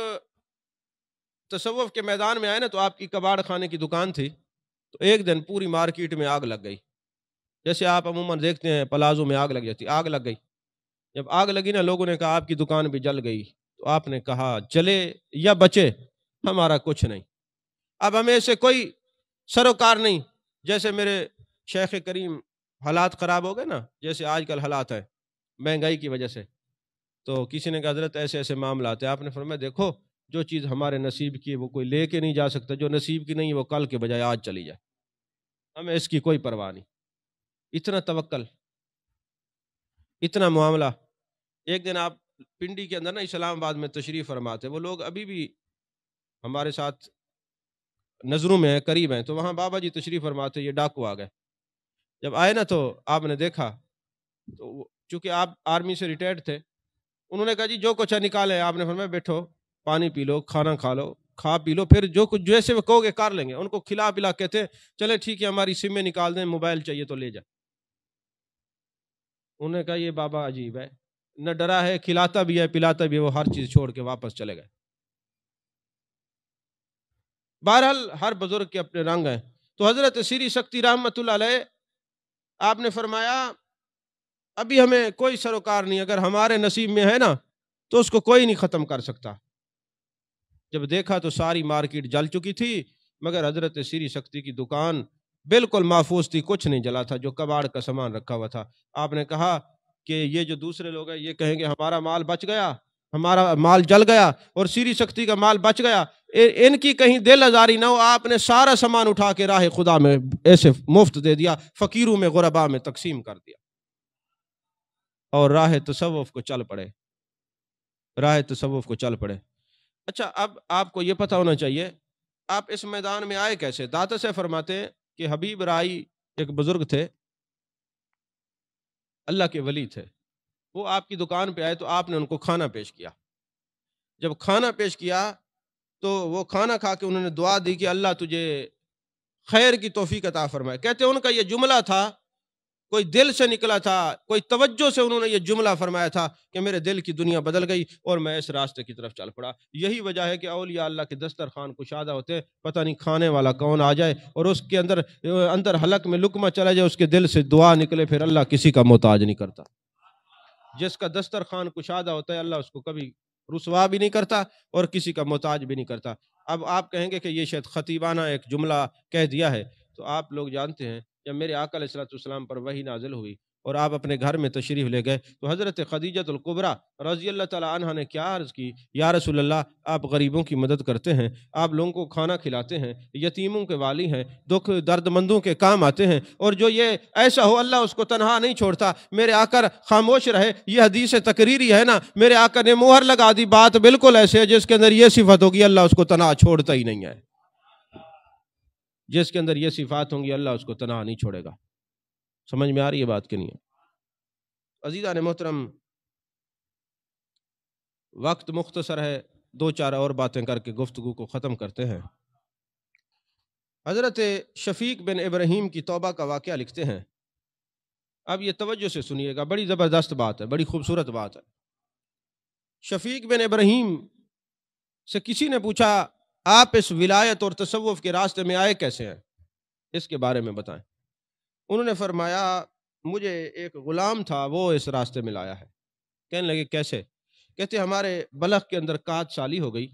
تصوف کے میدان میں آئے نا تو آپ کی کباڑ خانے کی دکان تھی. تو ایک دن پوری مارکیٹ میں آگ لگ گئی. جیسے آپ عموماً دیکھتے ہیں پلازو میں آگ لگ جاتی، آگ لگ گئی. جب آگ لگی نا لوگوں نے کہا آپ کی دکان بھی جل گئی. تو آپ نے کہا جلے یا بچے ہمارا کچھ نہیں، اب ہمیں سے کوئی سروکار نہیں. جیسے میرے شیخ کریم حالات خراب ہو گئے نا، جیسے آج کل حالات ہیں مہنگائی کی وجہ سے. تو کسی نے کہا حضرت ایسے ایسے معاملات ہیں. آپ نے فرمایا دیکھو جو چیز ہمارے نصیب کی ہے وہ کوئی لے کے نہیں جا سکتا، جو نصیب کی نہیں ہے وہ کل کے بجائے آج چلی جائے، ہمیں اس کی کوئی پرواہ نہیں. اتنا توکل، اتنا معاملہ. ایک دن آپ پنڈی کے اندر نا اسلام آباد میں تشریف فرماتے، وہ لوگ ابھی بھی ہمارے ساتھ نظروں میں ہیں، قریب ہیں. تو وہاں بابا جی تشریف فرماتے، یہ ڈاکو آ گئے. جب آئے نا تو آپ نے دیکھا، تو چونکہ آپ آرمی سے ریٹائرڈ تھے، انہوں نے کہا جی جو کچھ ہے نکالے. آپ نے فرمایا بیٹھو، پانی پی لو، کھانا کھا لو، کھا پی لو، پھر جو کچھ جیسے وہ کہو گے کر لیں گے. ان کو کھلا پلا کہتے ہیں چلے ٹھیک ہے ہماری سمیں نکال دیں، موبائل چاہیے تو لے جائیں. انہوں نے کہا یہ بابا عجیب ہے، نہ ڈرا ہے، کھلاتا بھی ہے پلاتا بھی ہے. وہ ہر چیز چھوڑ کے واپس چلے گئے. بہرحال ہر بزرگ کے اپنے رنگ ہیں. تو حضرت سری سکتی رحمت اللہ علیہ آپ نے فرمایا ابھی ہمیں کوئی سروکار نہیں، اگر ہمارے نصیب میں ہے نا تو اس کو کوئی نہیں ختم کر سکتا. جب دیکھا تو ساری مارکیٹ جل چکی تھی، مگر حضرت سری سکتی کی دکان بالکل محفوظ تھی، کچھ نہیں جلا تھا، جو کباڑ کا سامان رکھا ہوا تھا. آپ نے کہا کہ یہ جو دوسرے لوگ ہیں یہ کہیں گے ہمارا مال بچ گیا، ہمارا مال جل گیا، اور سری سکتی کا مال بچ گیا. ان کی کہیں دل آزاری نہ ہو. آپ نے سارا سامان اٹھا کے راہ خدا میں ایسے مفت دے دیا، فقیروں میں غربا میں تقسیم کر دیا، اور راہ تصوف کو چل پڑے، راہ تصوف کو چل پڑے. اچھا اب آپ کو یہ پتہ ہونا چاہیے آپ اس میدان میں آئے کیسے. داتا سے فرماتے ہیں کہ حبیب رائی ایک بزرگ تھے، اللہ کے ولی تھے. وہ آپ کی دکان پہ آئے تو آپ نے ان کو کھانا پیش کیا. جب کھانا پیش کیا تو وہ کھانا کھا کے انہوں نے دعا دی کہ اللہ تجھے خیر کی توفیق عطا فرمائے. کہتے ہیں ان کا یہ جملہ تھا، کوئی دل سے نکلا تھا، کوئی توجہ سے انہوں نے یہ جملہ فرمایا تھا کہ میرے دل کی دنیا بدل گئی اور میں اس راستے کی طرف چل پڑا. یہی وجہ ہے کہ اولیاء اللہ کے دسترخوان کشادہ ہوتے، پتہ نہیں کھانے والا کون آ جائے اور اس کے اندر حلق میں لقمہ چلا جائے، اس کے دل سے دعا نکلے، پھر اللہ کسی کا محتاج نہیں کرتا. جس کا دسترخوان کشادہ ہوتا ہے اللہ اس کو کبھی رسوا بھی نہیں کرتا اور کسی کا محتاج بھی نہیں کرتا. اب آپ کہیں گے کہ یہ شاید خطیبانہ ایک جملہ کہہ دیا ہے. تو آپ لوگ جانتے ہیں جب میرے آقا علیہ الصلوۃ والسلام پر وحی نازل ہوئی اور آپ اپنے گھر میں تشریف لے گئے تو حضرت خدیجۃ الکبریٰ رضی اللہ تعالی عنہ نے کیا عرض کی، یا رسول اللہ آپ غریبوں کی مدد کرتے ہیں، آپ لوگوں کو کھانا کھلاتے ہیں، یتیموں کے والی ہیں، دکھ درد مندوں کے کام آتے ہیں، اور جو یہ ایسا ہو اللہ اس کو تنہا نہیں چھوڑتا. میرے آقا خاموش رہے، یہ حدیث تقریری ہے نا، میرے آقا نے مہر لگا دی. بات بالکل ایسے ہے جس کے اندر یہ صفت ہوگی اللہ اس کو تنہا چھوڑتا ہی نہیں ہے. جس کے اندر یہ صفات ہوں گی اللہ اس کو تنہا نہیں چھوڑے گا. سمجھ میں آ رہی ہے بات کہ نہیں ہے؟ عزیزان محترم، وقت مختصر ہے، دو چار اور باتیں کر کے گفتگو کو ختم کرتے ہیں. حضرت شفیق بن ابراہیم کی توبہ کا واقعہ لکھتے ہیں. اب یہ توجہ سے سنیے گا، بڑی زبردست بات ہے، بڑی خوبصورت بات ہے. شفیق بن ابراہیم سے کسی نے پوچھا آپ اس ولایت اور تصوف کے راستے میں آئے کیسے ہیں، اس کے بارے میں بتائیں۔ انہوں نے فرمایا مجھے ایک غلام تھا وہ اس راستے میں لایا ہے۔ کہنے لگے کیسے؟ کہتے ہمارے بلخ کے اندر قحط سالی ہو گئی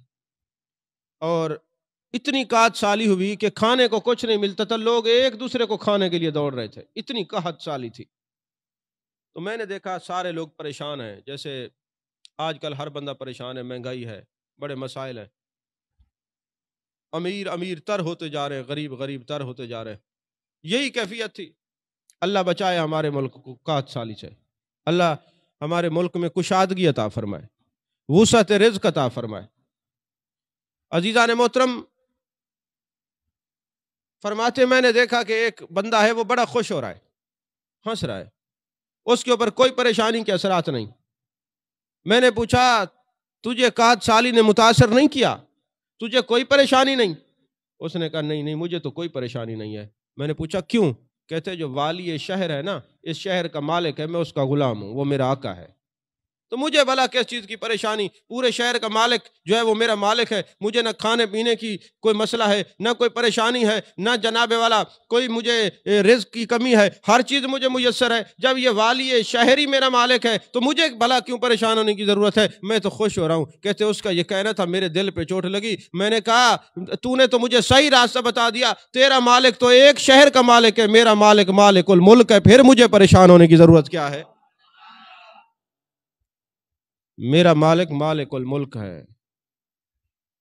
اور اتنی قحط سالی ہوئی کہ کھانے کو کچھ نہیں ملتا تھا، لوگ ایک دوسرے کو کھانے کے لیے دوڑ رہے تھے، اتنی قحط سالی تھی۔ تو میں نے دیکھا سارے لوگ پریشان ہیں، جیسے آج کل ہر بندہ پریشان ہے، مہنگائی ہے، بڑے مسائل ہیں، امیر امیر تر ہوتے جا رہے ہیں، غریب غریب تر ہوتے جا رہے ہیں۔ یہی کیفیت تھی۔ اللہ بچائے ہمارے ملک کو قحط سالی سے، اللہ ہمارے ملک میں کشادگی عطا فرمائے، وسعت رزق عطا فرمائے۔ عزیزان محترم فرماتے میں نے دیکھا کہ ایک بندہ ہے وہ بڑا خوش ہو رہا ہے، ہنس رہا ہے، اس کے اوپر کوئی پریشانی کے اثرات نہیں۔ میں نے پوچھا تجھے قحط سالی نے متاثر نہیں کیا، تجھے کوئی پریشانی نہیں؟ اس نے کہا نہیں مجھے تو کوئی پریشانی نہیں ہے۔ میں نے پوچھا کیوں؟ کہتے جو والی شہر ہے نا، اس شہر کا مالک ہے، میں اس کا غلام ہوں، وہ میرا آقا ہے، تو مجھے بھلا کس چیز کی پریشانی؟ پورے شہر کا مالک جو ہے وہ میرا مالک ہے، مجھے نہ کھانے پینے کی کوئی مسئلہ ہے، نہ کوئی پریشانی ہے، نہ جناب والا کوئی مجھے رزق کی کمی ہے، ہر چیز مجھے میسر ہے۔ جب یہ والی شہر ہی میرا مالک ہے تو مجھے بھلا کیوں پریشان ہونے کی ضرورت ہے؟ میں تو خوش ہو رہا ہوں۔ کہتے اس کا یہ کہنا تھا میرے دل پہ چوٹ لگی۔ میں نے کہا تو نے تو مجھے صحیح راستہ بتا دیا، تیرا مالک تو ایک شہر کا مالک ہے، میرا مالک مالک الملک ہے، پھر مجھے پریشان ہونے کی ضرورت کیا ہے؟ میرا مالک مالک الملک ہے،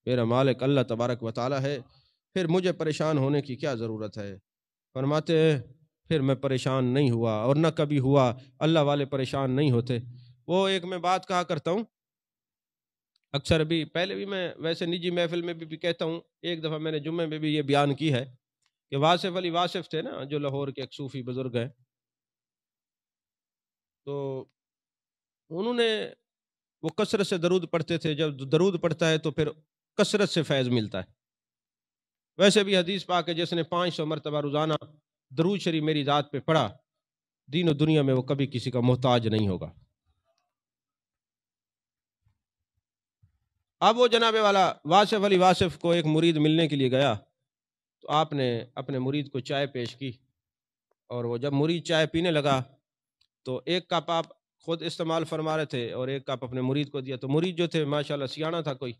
میرا مالک اللہ تبارک و تعالی ہے، پھر مجھے پریشان ہونے کی کیا ضرورت ہے؟ فرماتے ہیں پھر میں پریشان نہیں ہوا اور نہ کبھی ہوا، اللہ والے پریشان نہیں ہوتے۔ وہ ایک میں بات کہا کرتا ہوں، اکثر بھی پہلے بھی میں ویسے نجی محفل میں بھی کہتا ہوں، ایک دفعہ میں نے جمعے میں بھی یہ بیان کی ہے کہ واصف علی واصف تھے نا، جو لاہور کے ایک صوفی بزرگ ہیں، تو انہوں نے وہ کثرت سے درود پڑھتے تھے، جب درود پڑھتا ہے تو پھر کثرت سے فیض ملتا ہے۔ ویسے بھی حدیث پاک ہے جس نے 500 مرتبہ روزانہ درود شریف میری ذات پہ پڑھا، دین و دنیا میں وہ کبھی کسی کا محتاج نہیں ہوگا۔ اب وہ جناب والا واصف علی واصف کو ایک مرید ملنے کے لیے گیا، تو آپ نے اپنے مرید کو چائے پیش کی، اور وہ جب مرید چائے پینے لگا تو ایک کپ آپ خود استعمال فرما رہے تھے اور ایک کپ اپنے مرید کو دیا، تو مرید جو تھے ماشاءاللہ سیاںہ تھا کوئی،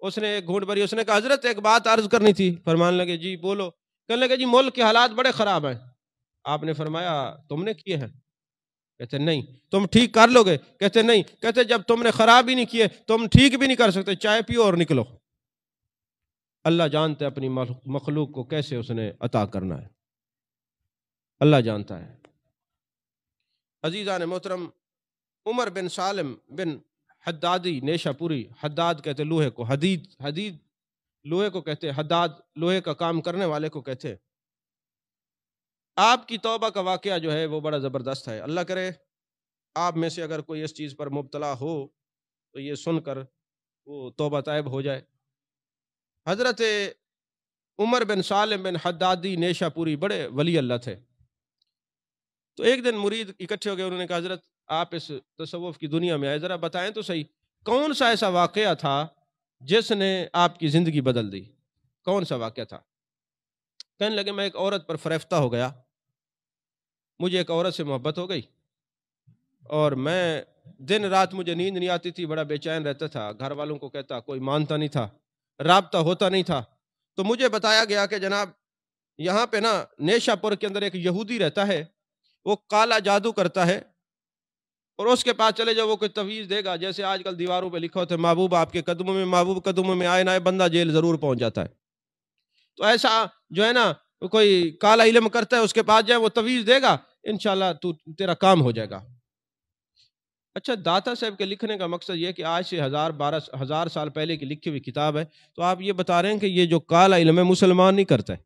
اس نے ایک گھونٹ بھری، اس نے کہا حضرت ایک بات عرض کرنی تھی۔ فرمان لگے جی بولو۔ کہنے لگے جی ملک کے حالات بڑے خراب ہیں۔ آپ نے فرمایا تم نے کیے ہیں؟ کہتے نہیں۔ تم ٹھیک کر لو گے؟ کہتے نہیں۔ کہتے جب تم نے خراب ہی نہیں کیے تم ٹھیک بھی نہیں کر سکتے، چائے پیو اور نکلو۔ اللہ جانتا ہے اپنی مخلوق کو کیسے اس نے عطا کرنا ہے، اللہ جانتا ہے۔ عزیزان محترم، عمر بن سالم بن حدادی نیشہ پوری، حداد کہتے لوہے کو، حدید لوہے کو کہتے، حداد لوہے کا کام کرنے والے کو کہتے۔ آپ کی توبہ کا واقعہ جو ہے وہ بڑا زبردست ہے۔ اللہ کرے آپ میں سے اگر کوئی اس چیز پر مبتلا ہو تو یہ سن کر وہ توبہ طائب ہو جائے۔ حضرت عمر بن سالم بن حدادی نیشہ پوری بڑے ولی اللہ تھے۔ تو ایک دن مرید اکٹھے ہو گئے، انہوں نے کہا حضرت آپ اس تصوف کی دنیا میں آئے، ذرا بتائیں تو صحیح کون سا ایسا واقعہ تھا جس نے آپ کی زندگی بدل دی؟ کون سا واقعہ تھا؟ کہنے لگے میں ایک عورت پر فریفتہ ہو گیا، مجھے ایک عورت سے محبت ہو گئی، اور میں دن رات مجھے نیند نہیں آتی تھی، بڑا بے چین رہتا تھا، گھر والوں کو کہتا کوئی مانتا نہیں تھا، رابطہ ہوتا نہیں تھا۔ تو مجھے بتایا گیا کہ جناب یہاں پہ نا نیشہ پور کے اندر ایک یہودی رہتا ہے، وہ کالا جادو کرتا ہے، اور اس کے پاس چلے جاؤ وہ کوئی تویز دے گا، جیسے آج کل دیواروں پہ لکھا ہوتا ہے محبوب آپ کے قدموں میں، محبوب قدموں میں آئے نہ آئے بندہ جیل ضرور پہنچ جاتا ہے۔ تو ایسا جو ہے نا کوئی کالا علم کرتا ہے، اس کے پاس جائے وہ تویز دے گا، انشاءاللہ تیرا کام ہو جائے گا۔ اچھا داتا صاحب کے لکھنے کا مقصد یہ کہ آج سے 1000 سال پہلے کی لکھی ہوئی کتاب ہے، تو آپ یہ بتا رہے ہیں کہ یہ جو کالا علم ہے مسلمان نہیں کرتا ہے۔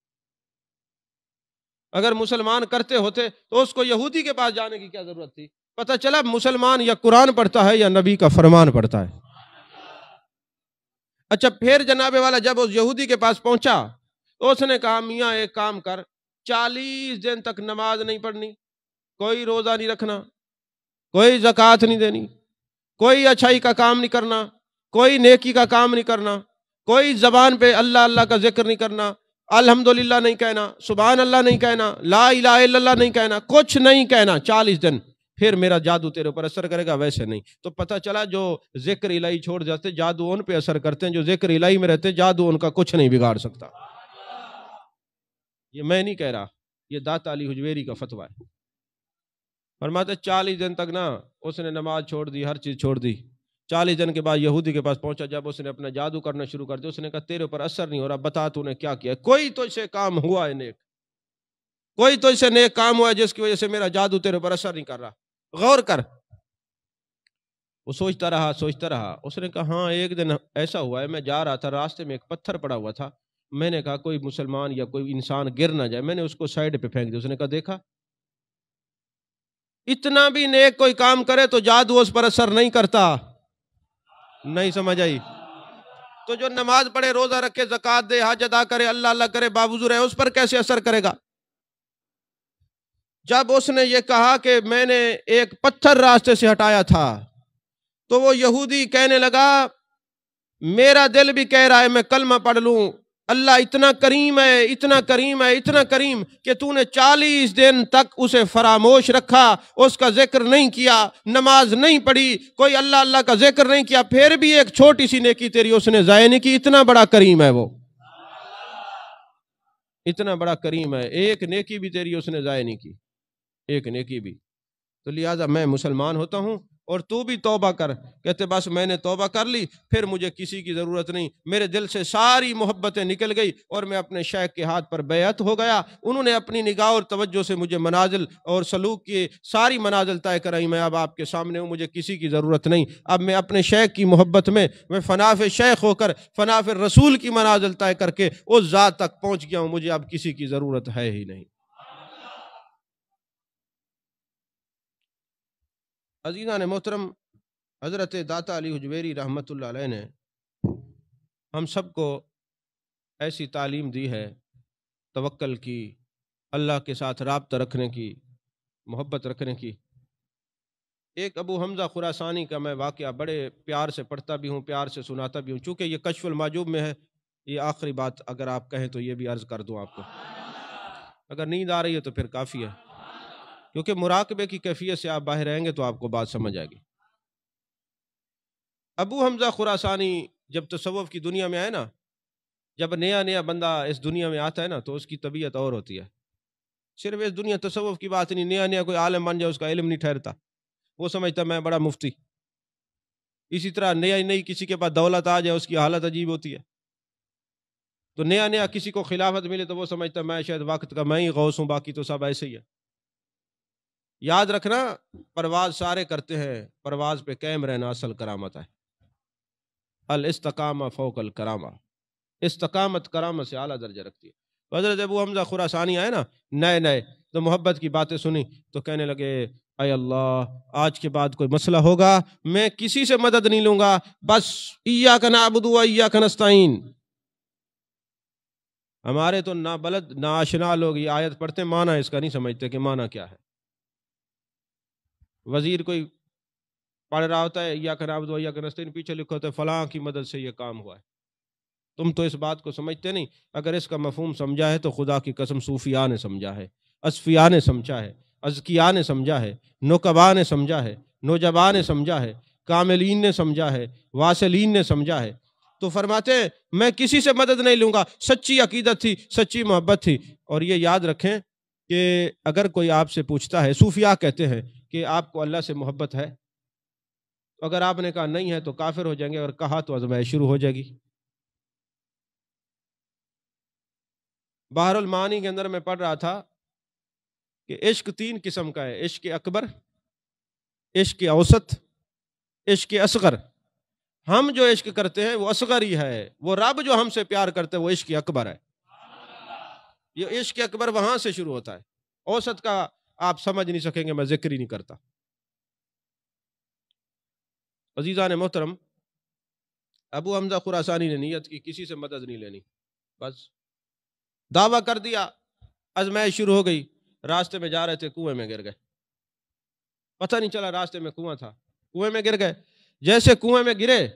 اگر مسلمان کرتے ہوتے تو اس کو یہودی کے پاس جانے کی کیا ضرورت تھی؟ پتہ چلا مسلمان یا قرآن پڑھتا ہے یا نبی کا فرمان پڑھتا ہے۔ اچھا پھر جناب والا جب اس یہودی کے پاس پہنچا تو اس نے کہا میاں ایک کام کر، 40 دن تک نماز نہیں پڑھنی، کوئی روزہ نہیں رکھنا، کوئی زکوٰۃ نہیں دینی، کوئی اچھائی کا کام نہیں کرنا، کوئی نیکی کا کام نہیں کرنا، کوئی زبان پہ اللہ اللہ کا ذکر نہیں کرنا، الحمدللہ نہیں کہنا، سبحان اللہ نہیں کہنا، لا الہ الا اللہ نہیں کہنا، کچھ نہیں کہنا 40 دن، پھر میرا جادو تیرے اوپر اثر کرے گا۔ ویسے نہیں تو پتہ چلا جو ذکر الہی چھوڑ جاتے جادو ان پہ اثر کرتے ہیں، جو ذکر الہی میں رہتے جادو ان کا کچھ نہیں بگاڑ سکتا۔ یہ میں نہیں کہہ رہا، یہ داتا علی حجویری کا فتویٰ ہے۔ فرماتے 40 دن تک نا اس نے نماز چھوڑ دی، ہر چیز چھوڑ دی۔ 40 دن کے بعد یہودی کے پاس پہنچا، جب اس نے اپنا جادو کرنا شروع کر دیا، اس نے کہا تیرے اوپر اثر نہیں ہو رہا، بتا تو نے کیا کیا؟ کوئی تو اسے کام ہوا ہے نیک، کوئی تو اسے نیک کام ہوا ہے جس کی وجہ سے میرا جادو تیرے اوپر اثر نہیں کر رہا، غور کر۔ وہ سوچتا رہا، اس نے کہا ہاں ایک دن ایسا ہوا ہے، میں جا رہا تھا، راستے میں ایک پتھر پڑا ہوا تھا، میں نے کہا کوئی مسلمان یا کوئی انسان گر نہ جائے، میں نے اس کو سائڈ پہ پھینک دیا۔ اس نے کہا دیکھا، اتنا بھی نیک کوئی کام کرے تو جادو اس پر اثر نہیں کرتا۔ نہیں سمجھ آئی؟ تو جو نماز پڑھے، روزہ رکھے، زکوٰۃ دے، حج ادا کرے، اللہ اللہ کرے، باوضو رہے، اس پر کیسے اثر کرے گا؟ جب اس نے یہ کہا کہ میں نے ایک پتھر راستے سے ہٹایا تھا، تو وہ یہودی کہنے لگا میرا دل بھی کہہ رہا ہے میں کلمہ پڑھ لوں، اللہ اتنا کریم ہے، اتنا کریم ہے، اتنا کریم کہ تو نے 40 دن تک اسے فراموش رکھا، اس کا ذکر نہیں کیا، نماز نہیں پڑھی، کوئی اللہ اللہ کا ذکر نہیں کیا، پھر بھی ایک چھوٹی سی نیکی تیری اس نے ضائع نہیں کی۔ اتنا بڑا کریم ہے وہ، اتنا بڑا کریم ہے، ایک نیکی بھی تیری اس نے ضائع نہیں کی، ایک نیکی بھی۔ تو لہٰذا میں مسلمان ہوتا ہوں اور تو بھی توبہ کر۔ کہتے بس میں نے توبہ کر لی، پھر مجھے کسی کی ضرورت نہیں، میرے دل سے ساری محبتیں نکل گئی اور میں اپنے شیخ کے ہاتھ پر بیعت ہو گیا۔ انہوں نے اپنی نگاہ اور توجہ سے مجھے منازل اور سلوک کی ساری منازل طے کرائی، میں اب آپ کے سامنے ہوں، مجھے کسی کی ضرورت نہیں۔ اب میں اپنے شیخ کی محبت میں فناف شیخ ہو کر، فناف رسول کی منازل طے کر کے اس ذات تک پہنچ گیا ہوں، مجھے اب کسی کی ضرورت ہے ہی نہیں۔ عزیزان محترم، حضرت داتا علی حجویری رحمۃ اللہ علیہ نے ہم سب کو ایسی تعلیم دی ہے توکل کی، اللہ کے ساتھ رابطہ رکھنے کی، محبت رکھنے کی۔ ایک ابو حمزہ خراسانی کا میں واقعہ بڑے پیار سے پڑھتا بھی ہوں، پیار سے سناتا بھی ہوں، چونکہ یہ کشف المحجوب میں ہے۔ یہ آخری بات اگر آپ کہیں تو یہ بھی عرض کر دوں آپ کو، اگر نیند آ رہی ہے تو پھر کافی ہے، کیونکہ مراقبے کی کیفیت سے آپ باہر رہیں گے تو آپ کو بات سمجھ آئے گی۔ ابو حمزہ خراسانی جب تصوف کی دنیا میں آئے نا، جب نیا نیا بندہ اس دنیا میں آتا ہے نا تو اس کی طبیعت اور ہوتی ہے۔ صرف اس دنیا تصوف کی بات نہیں، نیا نیا کوئی عالم بن جائے اس کا علم نہیں ٹھہرتا، وہ سمجھتا میں بڑا مفتی۔ اسی طرح نئی کسی کے پاس دولت آ جائے اس کی حالت عجیب ہوتی ہے۔ تو نیا نیا کسی کو خلافت ملے تو وہ سمجھتا میں شاید وقت کا میں ہی غوث ہوں، باقی تو سب ایسے ہی ہے۔ یاد رکھنا، پرواز سارے کرتے ہیں، پرواز پہ قائم رہنا اصل کرامت ہے۔ الاستقامہ فوق الکرامہ، استقامت کرامت سے اعلیٰ درجہ رکھتی ہے۔ تو حضرت ابو حمزہ خراسانی آئے نا نئے تو محبت کی باتیں سنی تو کہنے لگے اے اللہ، آج کے بعد کوئی مسئلہ ہوگا میں کسی سے مدد نہیں لوں گا، بس ایاک نعبد و ایاک نستعین۔ ہمارے تو نہ بلد نہ آشنا لوگ یہ آیت پڑھتے معنی اس کا نہیں سمجھتے کہ معنی کیا ہے۔ وزیر کوئی پڑھ رہا ہوتا ہے ایاک نعبد و ایاک نستعین، پیچھے لکھا ہوتا ہے فلاں کی مدد سے یہ کام ہوا ہے۔ تم تو اس بات کو سمجھتے نہیں۔ اگر اس کا مفہوم سمجھا ہے تو خدا کی قسم صوفیاء نے سمجھا ہے، اصفیاء نے سمجھا ہے، ازکیاء نے سمجھا ہے، نقباء نے سمجھا ہے، نوجباء نے سمجھا ہے، کاملین نے سمجھا ہے، واصلین نے سمجھا ہے۔ تو فرماتے ہیں میں کسی سے مدد نہیں لوں گا، سچی عقیدت تھی، سچی محبت تھی۔ اور یہ یاد رکھیں کہ اگر کوئی آپ سے پوچھتا ہے، صوفیاء کہتے ہیں کہ آپ کو اللہ سے محبت ہے، تو اگر آپ نے کہا نہیں ہے تو کافر ہو جائیں گے، اور کہا تو آزمائش شروع ہو جائے گی۔ بحر المعانی کے اندر میں پڑھ رہا تھا کہ عشق 3 قسم کا ہے، عشق اکبر، عشق اوسط، عشق اصغر۔ ہم جو عشق کرتے ہیں وہ اصغر ہی ہے، وہ رب جو ہم سے پیار کرتے ہیں وہ عشق اکبر ہے۔ یہ عشق اکبر وہاں سے شروع ہوتا ہے، اوسط کا آپ سمجھ نہیں سکیں گے، میں ذکر ہی نہیں کرتا۔ عزیزان محترم، ابو حمزہ خراسانی نے نیت کی کسی سے مدد نہیں لینی، بس دعویٰ کر دیا، آزمائش شروع ہو گئی۔ راستے میں جا رہے تھے، کنویں میں گر گئے، پتہ نہیں چلا راستے میں کنواں تھا، کنویں میں گر گئے۔ جیسے کنویں میں گرے،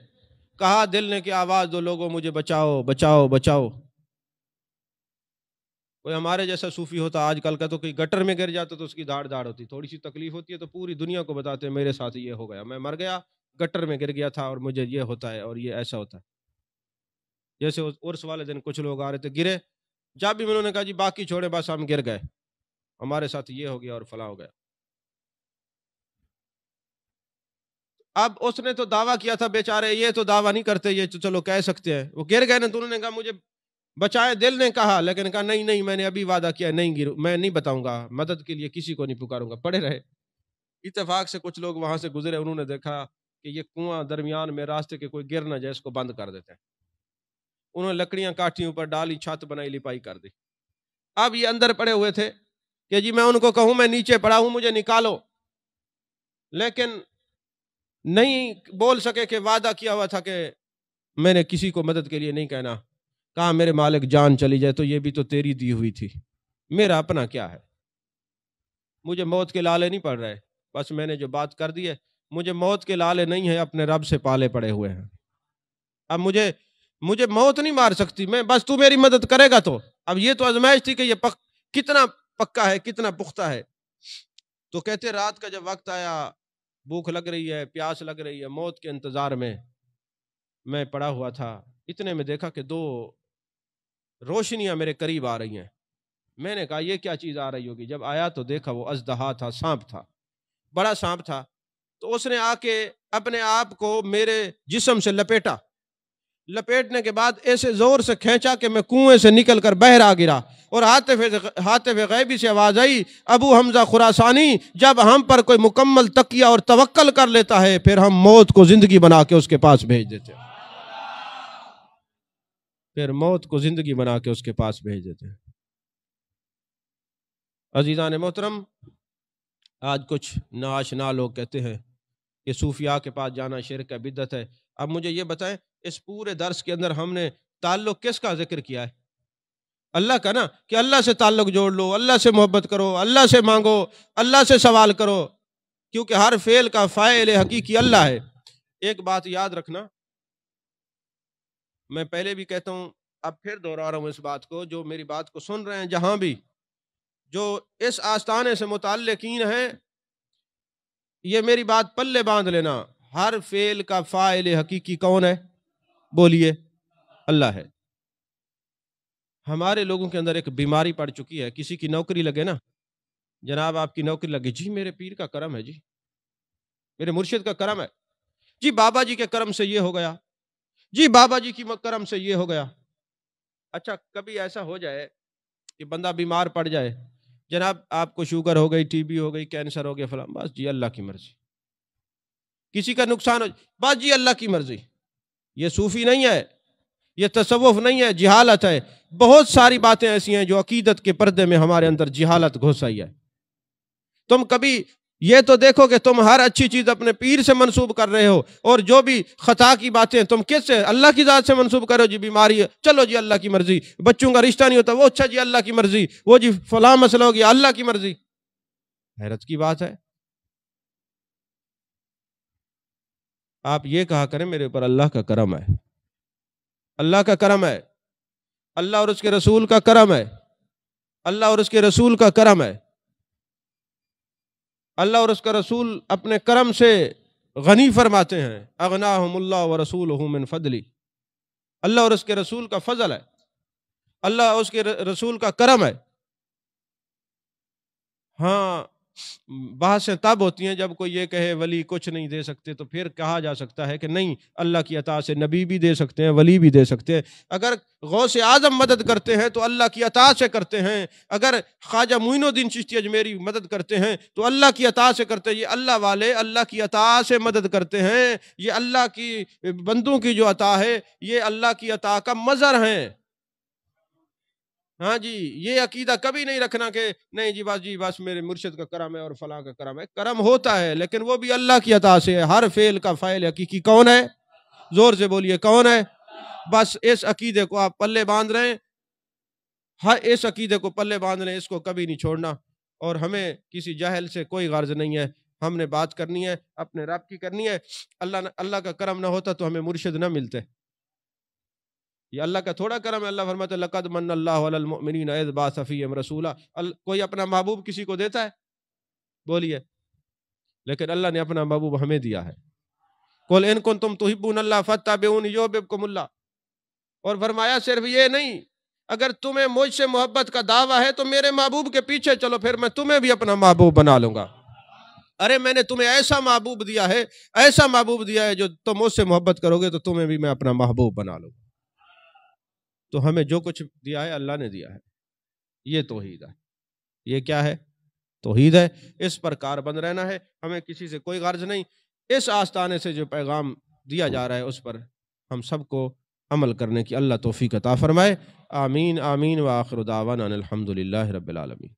کہا دل نے کہ آواز دو لوگوں مجھے بچاؤ بچاؤ بچاؤ۔ کوئی ہمارے جیسا صوفی ہوتا آج کل کا تو کوئی گٹر میں گر جاتا تو اس کی دھاڑ دھاڑ ہوتی، تھوڑی سی تکلیف ہوتی ہے تو پوری دنیا کو بتاتے ہیں میرے ساتھ یہ ہو گیا، میں مر گیا، گٹر میں گر گیا تھا اور مجھے یہ ہوتا ہے اور یہ ایسا ہوتا ہے۔ جیسے عرس والے دن کچھ لوگ آ رہے تھے، گرے، جب بھی انہوں نے کہا جی باقی چھوڑے، بس ہم گر گئے، ہمارے ساتھ یہ ہو گیا اور فلاں ہو گیا۔ اب اس نے تو دعویٰ کیا تھا بیچارے، یہ تو دعویٰ نہیں کرتے، یہ تو چلو کہہ سکتے ہیں، وہ گر گئے نا تو انہوں نے کہا مجھے بچائے، دل نے کہا، لیکن کہا نہیں نہیں میں نے ابھی وعدہ کیا نہیں گروں، میں نہیں بتاؤں گا، مدد کے لیے کسی کو نہیں پکاروں گا، پڑے رہے۔ اتفاق سے کچھ لوگ وہاں سے گزرے، انہوں نے دیکھا کہ یہ کنواں درمیان میں راستے کے کوئی گر نہ جائے، اس کو بند کر دیتے ہیں۔ انہوں نے لکڑیاں کاٹی، اوپر ڈالی، چھت بنائی، لپائی کر دی۔ اب یہ اندر پڑے ہوئے تھے کہ جی میں ان کو کہوں میں نیچے پڑا ہوں مجھے نکالو، لیکن نہیں بول سکے کہ وعدہ کیا ہوا تھا کہ میں نے کسی کو مدد کے لیے نہیں کہنا۔ کہا میرے مالک جان چلی جائے تو یہ بھی تو تیری دی ہوئی تھی، میرا اپنا کیا ہے، مجھے موت کے لالے نہیں پڑ رہے، بس میں نے جو بات کر دی ہے، مجھے موت کے لالے نہیں ہیں، اپنے رب سے پالے پڑے ہوئے ہیں۔ اب مجھے موت نہیں مار سکتی، میں بس تو میری مدد کرے گا تو۔ اب یہ تو آزمائش تھی کہ یہ کتنا پکا ہے، کتنا پختہ ہے۔ تو کہتے رات کا جب وقت آیا، بھوک لگ رہی ہے، پیاس لگ رہی ہے، موت کے انتظار میں پڑا ہوا تھا، اتنے میں دیکھا کہ دو روشنیاں میرے قریب آ رہی ہیں۔ میں نے کہا یہ کیا چیز آ رہی ہوگی، جب آیا تو دیکھا وہ اژدہا تھا، سانپ تھا، بڑا سانپ تھا۔ تو اس نے آ کے اپنے آپ کو میرے جسم سے لپیٹنے کے بعد ایسے زور سے کھینچا کہ میں کنویں سے نکل کر بحر گرا، اور ہاتف غیبی سے آواز آئی، ابو حمزہ خراسانی، جب ہم پر کوئی مکمل تقیہ اور توکل کر لیتا ہے پھر ہم موت کو زندگی بنا کے اس کے پاس بھیج دیتے ہیں، پھر موت کو زندگی بنا کے اس کے پاس بھیج دیتے ہیں۔ عزیزان محترم، آج کچھ ناآشنا لوگ کہتے ہیں کہ صوفیاء کے پاس جانا شرک ہے، بدعت ہے۔ اب مجھے یہ بتائیں اس پورے درس کے اندر ہم نے تعلق کس کا ذکر کیا ہے؟ اللہ کا نا، کہ اللہ سے تعلق جوڑ لو، اللہ سے محبت کرو، اللہ سے مانگو، اللہ سے سوال کرو، کیونکہ ہر فعل کا فاعل حقیقی اللہ ہے۔ ایک بات یاد رکھنا، میں پہلے بھی کہتا ہوں، اب پھر دوہرا رہا ہوں اس بات کو، جو میری بات کو سن رہے ہیں جہاں بھی، جو اس آستانے سے متعلقین ہیں، یہ میری بات پلے باندھ لینا، ہر فعل کا فاعل حقیقی کون ہے؟ بولیے، اللہ ہے۔ ہمارے لوگوں کے اندر ایک بیماری پڑ چکی ہے، کسی کی نوکری لگے نا، جناب آپ کی نوکری لگی، جی میرے پیر کا کرم ہے، جی میرے مرشد کا کرم ہے، جی بابا جی کے کرم سے یہ ہو گیا، جی بابا جی کی کرم سے یہ ہو گیا۔ اچھا کبھی ایسا ہو جائے کہ بندہ بیمار پڑ جائے، جناب آپ کو شوگر ہو گئی، ٹی بی ہو گئی، کینسر ہو گیا، فلاں، بس جی اللہ کی مرضی۔ کسی کا نقصان ہو، بس جی اللہ کی مرضی۔ یہ صوفی نہیں ہے، یہ تصوف نہیں ہے، جہالت ہے۔ بہت ساری باتیں ایسی ہیں جو عقیدت کے پردے میں ہمارے اندر جہالت گھس آئی ہے۔ تم کبھی یہ تو دیکھو کہ تم ہر اچھی چیز اپنے پیر سے منسوب کر رہے ہو، اور جو بھی خطا کی باتیں تم کس سے؟ اللہ کی ذات سے منسوب کرو، جی بیماری ہے، چلو جی اللہ کی مرضی، بچوں کا رشتہ نہیں ہوتا، وہ اچھا جی اللہ کی مرضی، وہ جی فلاں مسئلہ ہو گیا، اللہ کی مرضی۔ حیرت کی بات ہے۔ آپ یہ کہا کریں میرے اوپر اللہ کا کرم ہے، اللہ کا کرم ہے، اللہ اور اس کے رسول کا کرم ہے، اللہ اور اس کے رسول کا کرم ہے۔ اللہ اور اس کا رسول اپنے کرم سے غنی فرماتے ہیں، اغناہم اللہ ورسولہ من فضلی، اللہ اور اس کے رسول کا فضل ہے، اللہ اور اس کے رسول کا کرم ہے۔ ہاں بحثیں تب ہوتی ہیں جب کوئی یہ کہے ولی کچھ نہیں دے سکتے، تو پھر کہا جا سکتا ہے کہ نہیں، اللہ کی عطا سے نبی بھی دے سکتے ہیں، ولی بھی دے سکتے ہیں۔ اگر غوث اعظم مدد کرتے ہیں تو اللہ کی عطا سے کرتے ہیں، اگر خواجہ معین الدین چشتی اجمیری مدد کرتے ہیں تو اللہ کی عطا سے کرتے ہیں۔ یہ اللہ والے اللہ کی عطا سے مدد کرتے ہیں، یہ اللہ کی بندوں کی جو عطا ہے یہ اللہ کی عطا کا مظہر ہیں۔ ہاں جی، یہ عقیدہ کبھی نہیں رکھنا کہ نہیں جی بس میرے مرشد کا کرم ہے اور فلاں کا کرم ہے۔ کرم ہوتا ہے لیکن وہ بھی اللہ کی عطا سے ہے۔ ہر فعل کا فاعل حقیقی کون ہے؟ زور سے بولیے، کون ہے؟ بس اس عقیدے کو آپ پلے باندھ رہے ہیں، ہر اس عقیدے کو پلے باندھ رہے ہیں، اس کو کبھی نہیں چھوڑنا، اور ہمیں کسی جاہل سے کوئی غرض نہیں ہے۔ ہم نے بات کرنی ہے اپنے رب کی کرنی ہے. اللہ کا کرم نہ ہوتا تو ہمیں مرشد نہ ملتے. یہ اللہ کا تھوڑا کرم ہے. اللہ فرماتا ہے لقد من اللہ علی المؤمنین اذ بعث فیہم رسولا. کوئی اپنا محبوب کسی کو دیتا ہے؟ بولیے. لیکن اللہ نے اپنا محبوب ہمیں دیا ہے. قل ان کنتم تحبون اللہ فاتبعونی یحببکم اللہ. اور فرمایا صرف یہ نہیں، اگر تمہیں مجھ سے محبت کا دعویٰ ہے تو میرے محبوب کے پیچھے چلو، پھر میں تمہیں بھی اپنا محبوب بنا لوں گا. ارے میں نے تمہیں ایسا محبوب دیا ہے، ایسا محبوب دیا ہے جو تم مجھ سے محبت کرو گے تو تمہیں بھی میں اپنا محبوب بنا لوں گا. تو ہمیں جو کچھ دیا ہے اللہ نے دیا ہے. یہ توحید ہے. یہ کیا ہے؟ توحید ہے. اس پر کاربند رہنا ہے. ہمیں کسی سے کوئی غرض نہیں. اس آستانے سے جو پیغام دیا جا رہا ہے اس پر ہم سب کو عمل کرنے کی اللہ توفیق عطا فرمائے. آمین آمین. وآخر دعوانا الحمدللہ رب العالمین.